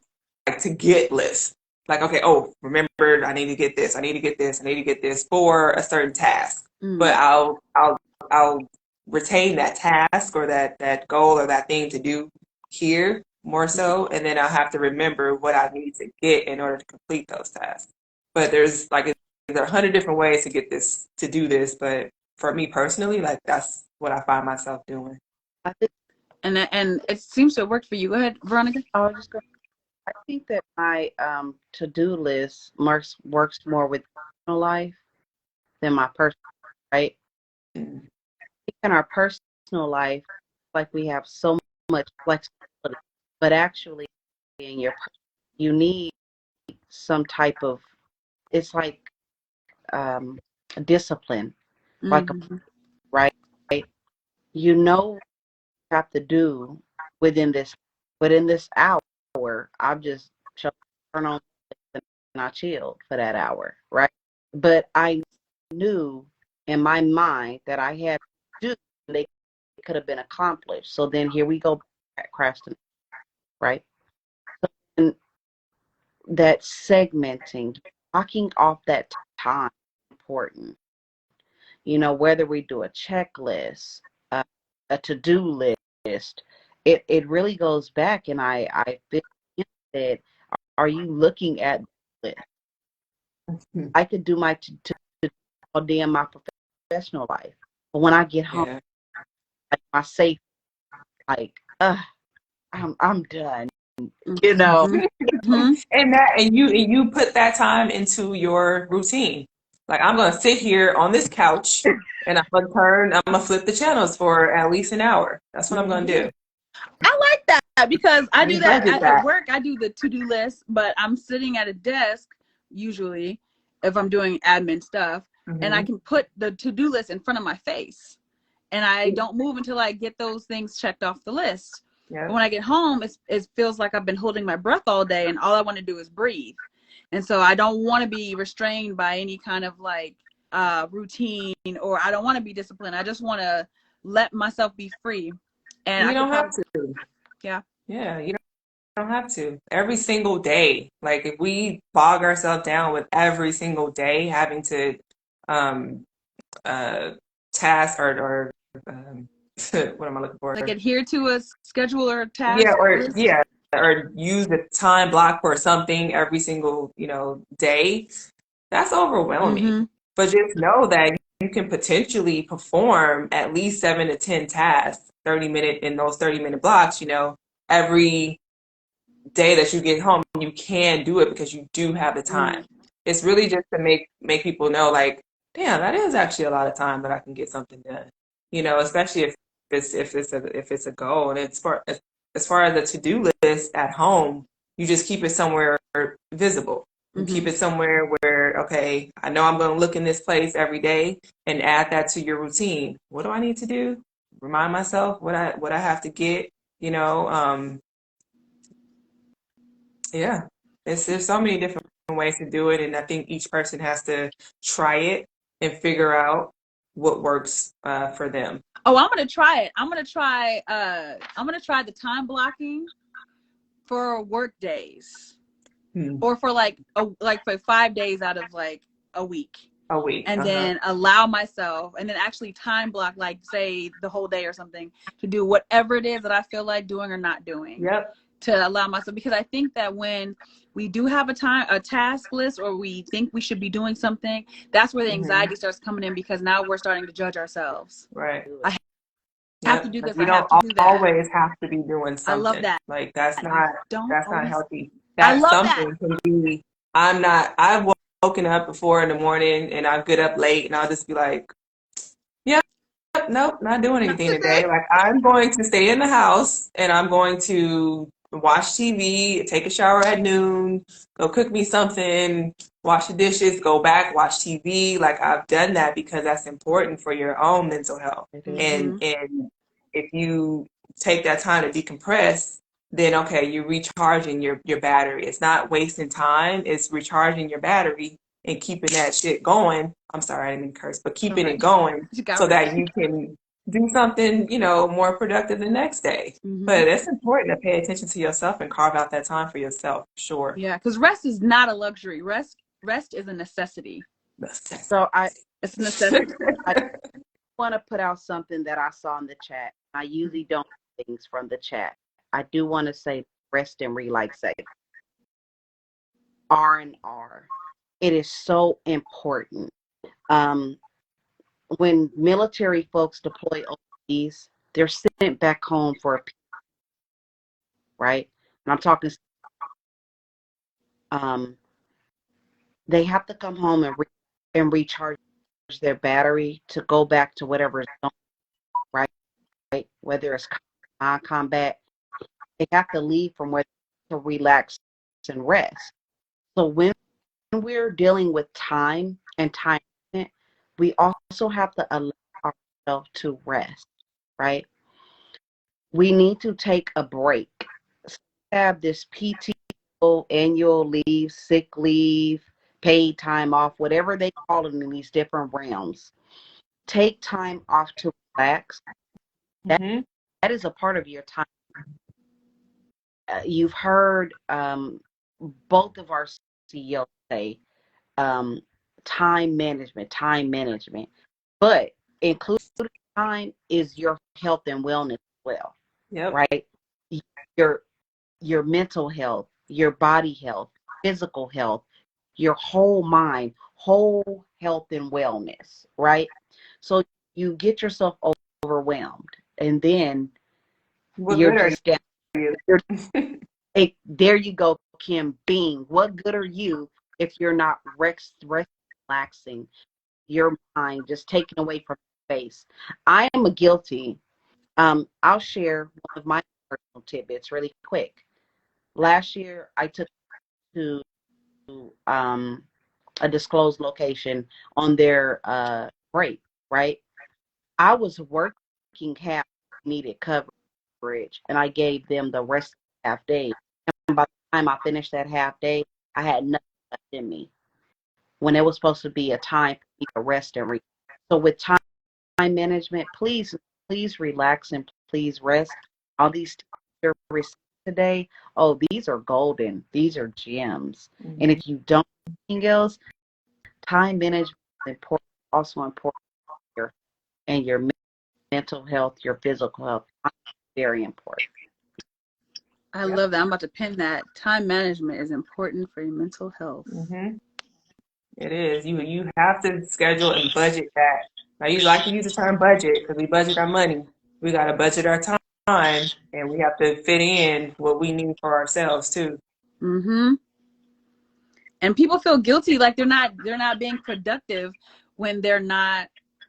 to get lists. Like, okay, oh, remember, I need to get this, I need to get this, I need to get this for a certain task. But I'll retain that task or that goal or that thing to do here more so, and then I'll have to remember what I need to get in order to complete those tasks. But there's there are 100 different ways to do this, but for me personally, like that's what I find myself doing. And it seems to have worked for you. Go ahead, Veronica. I think that my to-do list works more with personal life than my personal, right? In our personal life, like we have so much flexibility, but actually in you need some type of, it's like discipline, like right? You know what you have to do within this hour. I've just turned on and I chilled for that hour, right? But I knew in my mind that I had to do, they could have been accomplished. So then here we go, procrastination, right? And that segmenting, blocking off that time is important. You know, whether we do a checklist, a to-do list, it really goes back, and I said, are you looking at the list? I could do my to all day in my professional life, but when I get home, like my safe, like I'm done, you know. And you put that time into your routine. Like, I'm gonna sit here on this couch and I'm gonna flip the channels for at least an hour. That's what I'm gonna do. I like that because I do that at work. I do the to-do list, but I'm sitting at a desk usually if I'm doing admin stuff, and I can put the to-do list in front of my face, and I don't move until I get those things checked off the list. But when I get home, it feels like I've been holding my breath all day, and all I want to do is breathe. And so I don't want to be restrained by any kind of like routine, or I don't want to be disciplined. I just want to let myself be free. And you don't have to. Yeah, you don't have to. Every single day, like if we bog ourselves down with every single day having to task or what am I looking for? Like adhere to a schedule or a task. Or use a time block for something every single day. That's overwhelming. But just know that you can potentially perform at least 7 to 10 tasks, 30-minute blocks. Every day that you get home, you can do it because you do have the time. It's really just to make people know, like, damn, that is actually a lot of time that I can get something done. Especially if it's a goal. And as far as the to-do list at home, you just keep it somewhere visible. You keep it somewhere where, okay, I know I'm going to look in this place every day, and add that to your routine. What do I need to do? Remind myself what I have to get, you know. Yeah, there's so many different ways to do it, and I think each person has to try it and figure out what works for them. Oh, I'm gonna try it. I'm gonna try the time blocking for work days, or for for 5 days out of like a week. A week. And then allow myself, and then actually time block, like say the whole day or something, to do whatever it is that I feel like doing or not doing. Yep. To allow myself, because I think that when we do have a task list, or we think we should be doing something, that's where the anxiety starts coming in, because now we're starting to judge ourselves. Right. I have to do this. We I have don't to do that. always have to be doing something. I love that. Like that's not healthy. I love something that. can be. I've woken up at 4 a.m. and I get up late, and I'll just be like, yeah, nope, not doing anything today. Like I'm going to stay in the house and I'm going to watch TV, take a shower at noon, go cook me something, wash the dishes, go back, watch TV. Like I've done that because that's important for your own mental health. And if you take that time to decompress, then okay, you're recharging your battery. It's not wasting time, it's recharging your battery and keeping that shit going. I'm sorry, I didn't mean to curse, but keeping it going so that you can do something, more productive the next day. But it's important to pay attention to yourself and carve out that time for yourself, sure. Yeah, because rest is not a luxury. Rest is a necessity. So it's a necessity. I want to put out something that I saw in the chat. I usually don't do things from the chat. I do want to say rest and relaxation. R&R. It is so important. When military folks deploy overseas, they're sent back home for a period, right? And I'm talking. They have to come home and recharge their battery to go back to whatever is going, right? Whether it's non-combat, they have to leave from where to relax and rest. So when we're dealing with time and time, we also have to allow ourselves to rest, right? We need to take a break. So we have this PTO, annual leave, sick leave, paid time off, whatever they call it in these different realms. Take time off to relax. That is a part of your time. You've heard both of our CEOs say time management, but including time is your health and wellness as well. Yep. Right? Your mental health, your body health, physical health, your whole mind, whole health and wellness, right? So you get yourself overwhelmed, and then you're just down. There you go, Kim. Being, what good are you if you're not relaxing your mind, just taken away from space? I am a guilty. I'll share one of my personal tidbits really quick. Last year, I took to a disclosed location on their break, right? I was working half needed coverage, and I gave them the rest of the half day. And by the time I finished that half day, I had nothing left in me, when it was supposed to be a time for me to rest and read. So with time management, please relax and please rest. All these tips today, these are golden. These are gems. And if you don't do anything else, time management is important, also important and your mental health, your physical health, very important. I love that. I'm about to pin that. Time management is important for your mental health. It is. You have to schedule and budget that. Now, you like to use the term budget because we budget our money. We got to budget our time, and we have to fit in what we need for ourselves too. And people feel guilty, like they're not being productive when they're not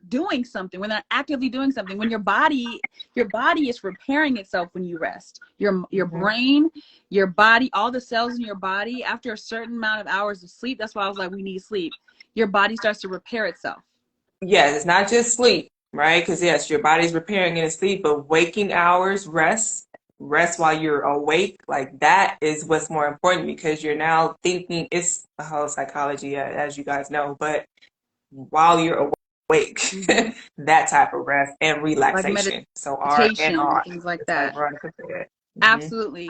doing something, when they're not actively doing something, when your body is repairing itself when you rest. Your brain, your body, all the cells in your body, after a certain amount of hours of sleep, that's why I was like, we need sleep. Your body starts to repair itself. Yes, it's not just sleep, right? Because yes, your body's repairing in sleep, but waking hours, rest while you're awake, like that is what's more important, because you're now thinking. It's the whole psychology, as you guys know, but while you're awake, that type of rest and relaxation. Like so R and meditation, R, things like just like that. Veronica said. Absolutely.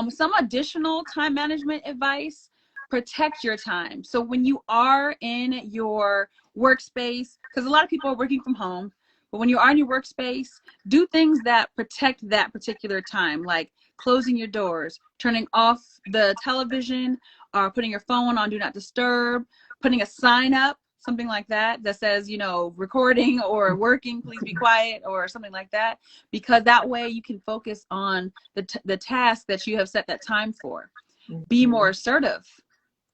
Some additional time management advice: protect your time. So when you are in your workspace, because a lot of people are working from home, but when you are in your workspace, do things that protect that particular time, like closing your doors, turning off the television, or putting your phone on do not disturb, putting a sign up, something like that, that says, you know, recording or working, please be quiet, or something like that, because that way you can focus on the task that you have set that time for. Be more assertive.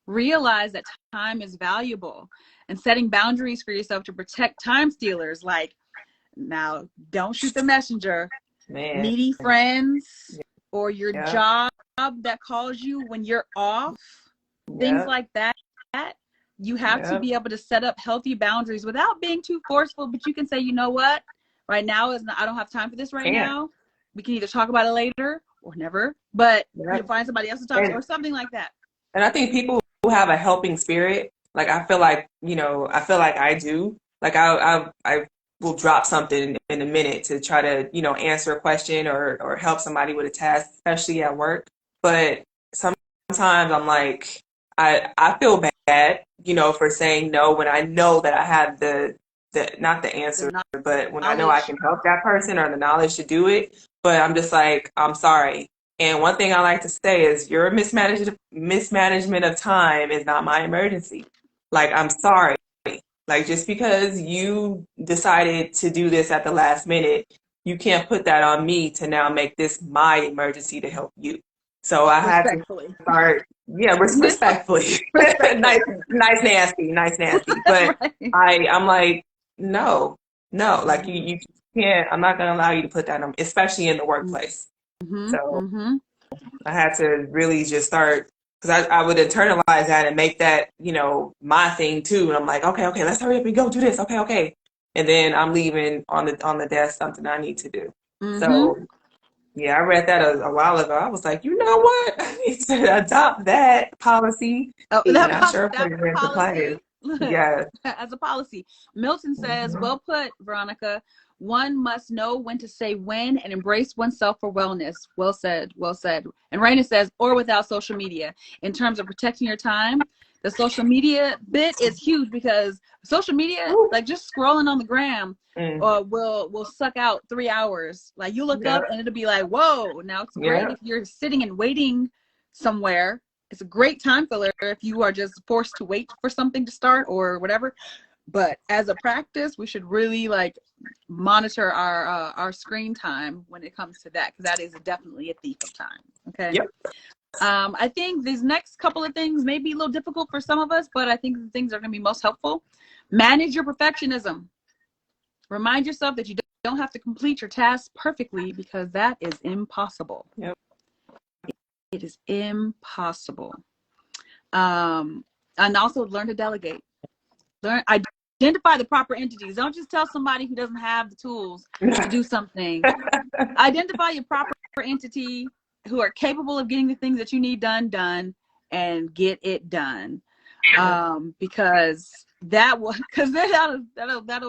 Realize that time is valuable, and setting boundaries for yourself to protect time stealers. Like, now, don't shoot the messenger. Man. Needy friends, or your job that calls you when you're off, things like that. You have to be able to set up healthy boundaries without being too forceful, but you can say, you know what, right now is not, I don't have time for this right now. We can either talk about it later or never, but you find somebody else to talk to, or something like that. And I think people who have a helping spirit, like I feel like, I do, like I will drop something in a minute to try to, answer a question or help somebody with a task, especially at work. But sometimes I'm like, I feel bad, for saying no when I know that I have the not the answer, but when I know I can help that person or the knowledge to do it. But I'm just like, I'm sorry. And one thing I like to say is your mismanagement of time is not my emergency. Like, I'm sorry. Like, just because you decided to do this at the last minute, you can't put that on me to now make this my emergency to help you. So I had to start, respectfully. nice, nasty. But right. I'm like, no, like you can't, I'm not going to allow you to put that on, especially in the workplace. So I had to really just start, because I would internalize that and make that, my thing too. And I'm like, okay, let's hurry up and go do this. Okay. And then I'm leaving on the desk something I need to do. So yeah, I read that a while ago. I was like, you know what? I need to adopt that policy. That policy. Yeah. As a policy. Milton says, well put, Veronica. One must know when to say when and embrace oneself for wellness. Well said. And Raina says, or without social media. In terms of protecting your time, the social media bit is huge, because social media, like just scrolling on the gram, will suck out 3 hours. Like, you look up and it'll be like, whoa. Now it's great if you're sitting and waiting somewhere. It's a great time filler if you are just forced to wait for something to start or whatever. But as a practice, we should really monitor our screen time when it comes to that, because that is definitely a thief of time. Okay. Yep. I think these next couple of things may be a little difficult for some of us, but I think the things are going to be most helpful. Manage your perfectionism. Remind yourself that you don't have to complete your tasks perfectly, because that is impossible. Yep. It is impossible. And also learn to delegate. Identify the proper entities. Don't just tell somebody who doesn't have the tools to do something. Identify your proper entity who are capable of getting the things that you need done, and get it done. Because that'll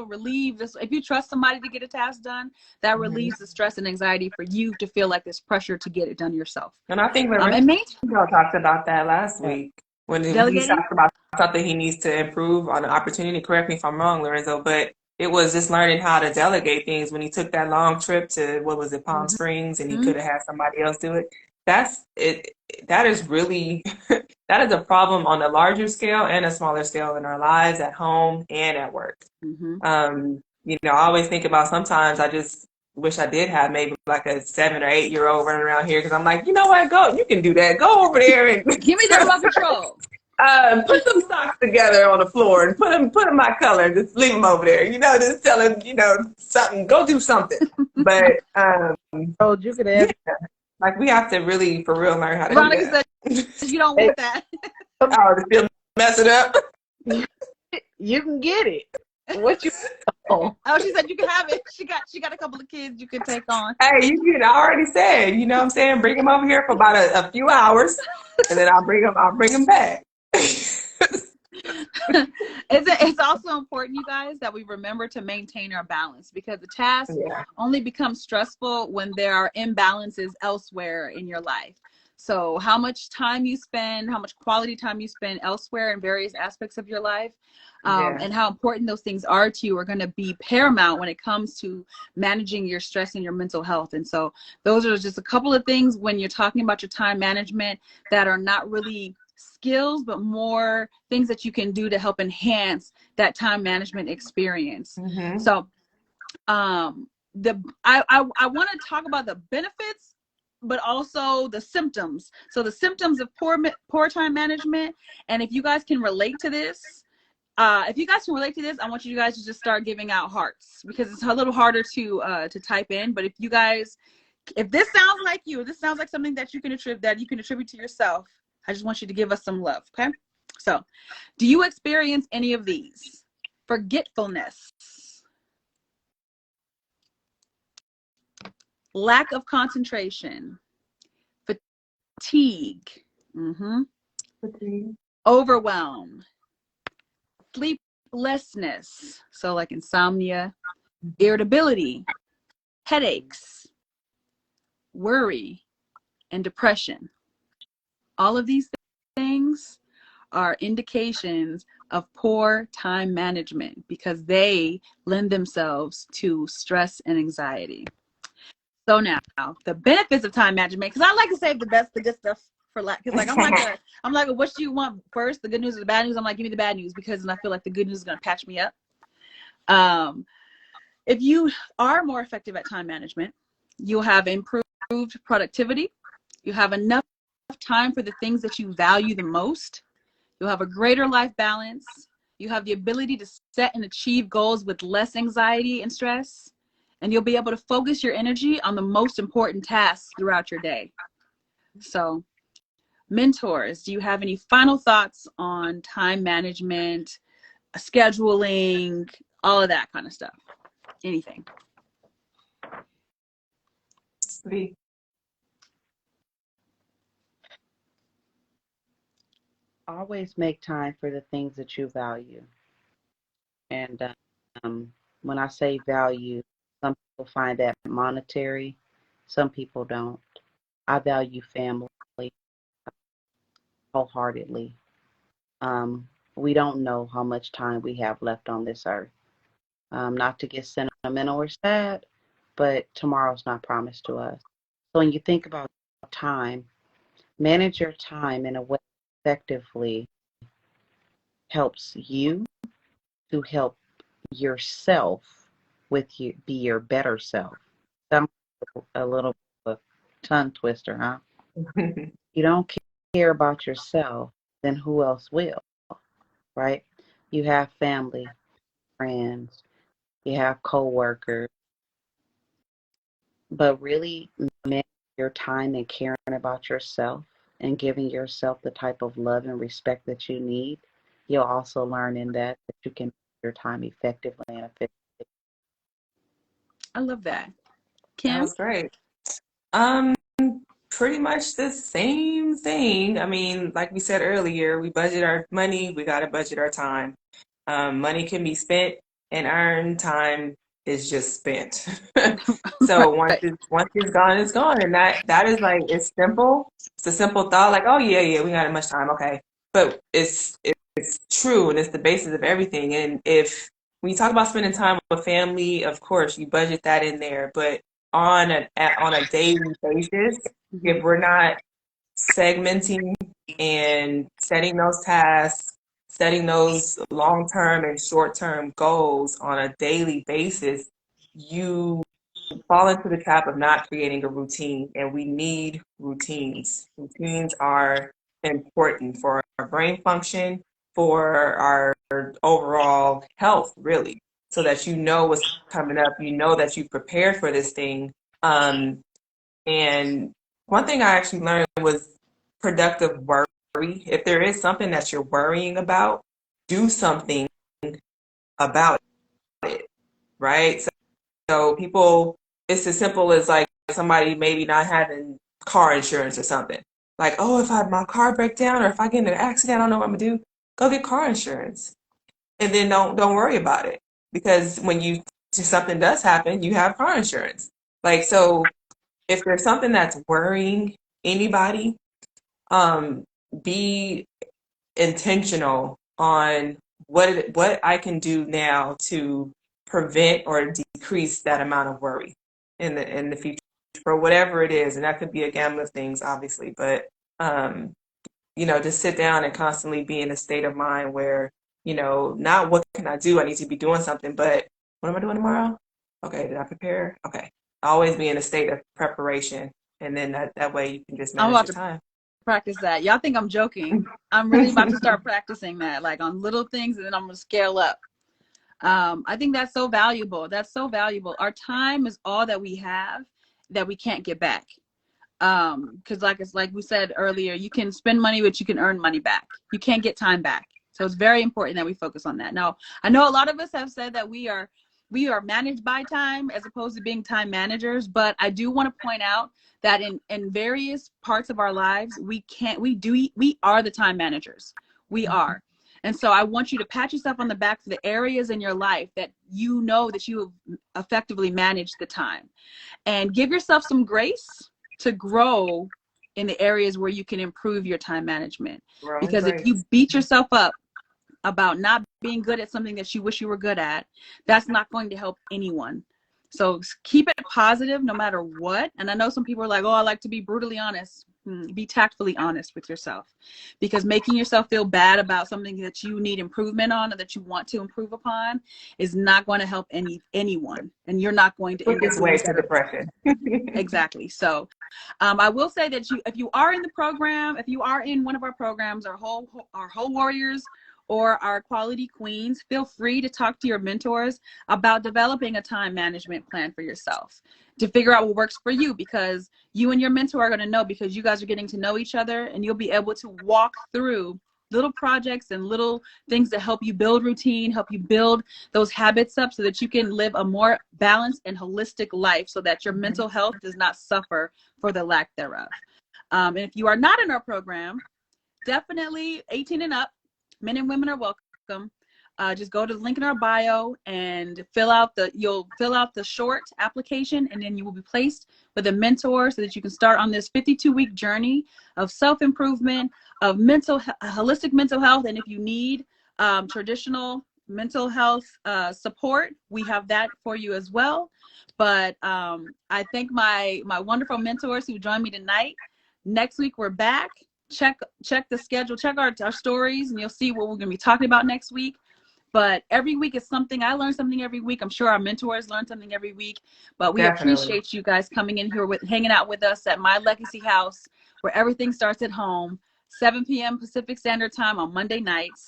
relieve this. If you trust somebody to get a task done, that relieves the stress and anxiety for you to feel like this pressure to get it done yourself. And I think Lorenzo talked about that last week when he talked about something he needs to improve on an opportunity. Correct me if I'm wrong, Lorenzo, but it was just learning how to delegate things when he took that long trip to, Palm Springs, and he could have had somebody else do it. That's it. That is really, that is a problem on a larger scale and a smaller scale in our lives, at home and at work. I always think about, sometimes I just wish I did have maybe like a 7 or 8-year-old running around here, because I'm like, you know what, go, you can do that. Go over there and give me the remote control. Put some socks together on the floor and put them my color. Just leave them over there. Just tell them, something. Go do something. But Oh, you could yeah, have. like we have to really, for real, learn how to Veronica do that. said you don't want that. Oh, to still mess it up. You can get it. What you? Oh, she said you can have it. She got a couple of kids you can take on. Hey, I already said. You know what I'm saying? Bring them over here for about a few hours, and then I'll bring them back. It's also important, you guys, that we remember to maintain our balance, because the task only becomes stressful when there are imbalances elsewhere in your life. So how much time you spend, how much quality time you spend elsewhere in various aspects of your life, and how important those things are to you are going to be paramount when it comes to managing your stress and your mental health. And so those are just a couple of things when you're talking about your time management that are not really skills, but more things that you can do to help enhance that time management experience. Mm-hmm. So I want to talk about the benefits, but also the symptoms. So the symptoms of poor time management. And if you guys can relate to this, I want you guys to just start giving out hearts, because it's a little harder to type in. But if this sounds like you, this sounds like something that you can attribute to yourself, I just want you to give us some love, okay? So, do you experience any of these? Forgetfulness, lack of concentration, fatigue, overwhelm, sleeplessness, so like insomnia, irritability, headaches, worry, and depression. All of these things are indications of poor time management, because they lend themselves to stress and anxiety. So now, the benefits of time management, because I like to save the good stuff for last. Because I'm like, what do you want first, the good news or the bad news? I'm like, give me the bad news, because I feel like the good news is going to patch me up. If you are more effective at time management, you'll have improved productivity. You have enough time for the things that you value the most. You'll have a greater life balance. You have the ability to set and achieve goals with less anxiety and stress. And you'll be able to focus your energy on the most important tasks throughout your day. So, mentors, do you have any final thoughts on time management, scheduling, all of that kind of stuff? Anything? Sweet. Always make time for the things that you value. And when I say value, some people find that monetary, some people don't. I value family wholeheartedly. We don't know how much time we have left on this earth. Not to get sentimental or sad, but tomorrow's not promised to us. So when you think about time, manage your time in a way that effectively helps you to help yourself with you be your better self. Sounds a little bit of a tongue twister, huh? You don't care about yourself, then who else will, right? You have family, friends, you have coworkers, but really managing your time and caring about yourself and giving yourself the type of love and respect that you need, you'll also learn in that you can manage your time effectively and efficiently. I love that. That Kim? was great. Pretty much the same thing. I mean, like we said earlier, we budget our money, we got to budget our time. Money can be spent and earned, time is just spent. So Right. once it's gone, it's gone. And that is like, it's simple. It's a simple thought, like, oh yeah, we got that much time, okay. But it's true, and it's the basis of everything. And if when you talk about spending time with family, of course you budget that in there. But on a daily basis, if we're not segmenting and setting those tasks, setting those long-term and short-term goals on a daily basis, you fall into the trap of not creating a routine. And we need routines. Routines are important for our brain function, for our overall health, really, so that you know what's coming up, you know that you prepared for this thing. And one thing I actually learned was productive worry. If there is something that you're worrying about, do something about it, right? So people, it's as simple as like somebody maybe not having car insurance or something. Like, oh, if my car break down or if I get in an accident, I don't know what I'm gonna do. Go get car insurance, and then don't worry about it, because when something does happen, you have car insurance. Like, so if there's something that's worrying anybody, be intentional on what I can do now to prevent or decrease that amount of worry in the future for whatever it is. And that could be a gamut of things, obviously, but just sit down and constantly be in a state of mind where, not what can I do? I need to be doing something, but what am I doing tomorrow? Okay, did I prepare? Okay. Always be in a state of preparation. And then that way you can just I'm manage about your to time. practice that. Y'all think I'm joking. I'm really about to start practicing that, like on little things, and then I'm going to scale up. I think that's so valuable. That's so valuable. Our time is all that we have that we can't get back. Because like we said earlier, you can spend money, but you can earn money back. You can't get time back. So it's very important that we focus on that. Now, I know a lot of us have said that we are managed by time as opposed to being time managers, but I do want to point out that in various parts of our lives, we are the time managers. We are. And so I want you to pat yourself on the back for the areas in your life that you know that you have effectively managed the time, and give yourself some grace to grow in the areas where you can improve your time management. Because if you beat yourself up about not being good at something that you wish you were good at, that's not going to help anyone. So keep it positive no matter what. And I know some people are like, oh, I like to be brutally honest. Be tactfully honest with yourself, because making yourself feel bad about something that you need improvement on or that you want to improve upon is not going to help anyone, and you're not going to end up Quickest way to depression. Exactly. So I will say that if you are in the program, if you are in one of our programs, our whole warriors or our quality queens, feel free to talk to your mentors about developing a time management plan for yourself to figure out what works for you, because you and your mentor are going to know, because you guys are getting to know each other, and you'll be able to walk through little projects and little things that help you build routine, help you build those habits up so that you can live a more balanced and holistic life, so that your mental health does not suffer for the lack thereof. And if you are not in our program, definitely 18 and up, men and women are welcome. Just go to the link in our bio and you'll fill out the short application, and then you will be placed with a mentor so that you can start on this 52-week journey of self-improvement, of holistic mental health. And if you need traditional mental health support, we have that for you as well. But I thank my wonderful mentors who joined me tonight. Next week we're back. Check the schedule, check our stories, and you'll see what we're going to be talking about next week. But every week is something. I learn something every week. I'm sure our mentors learn something every week. But we appreciate you guys coming in here hanging out with us at My Legacy House, where everything starts at home, 7 p.m. Pacific Standard Time on Monday nights.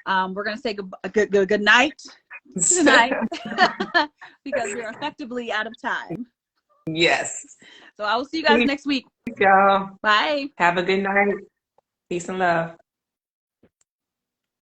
We're going to say good night tonight because we're effectively out of time. Yes. So I will see you guys next week. Y'all. Bye. Have a good night. Peace and love.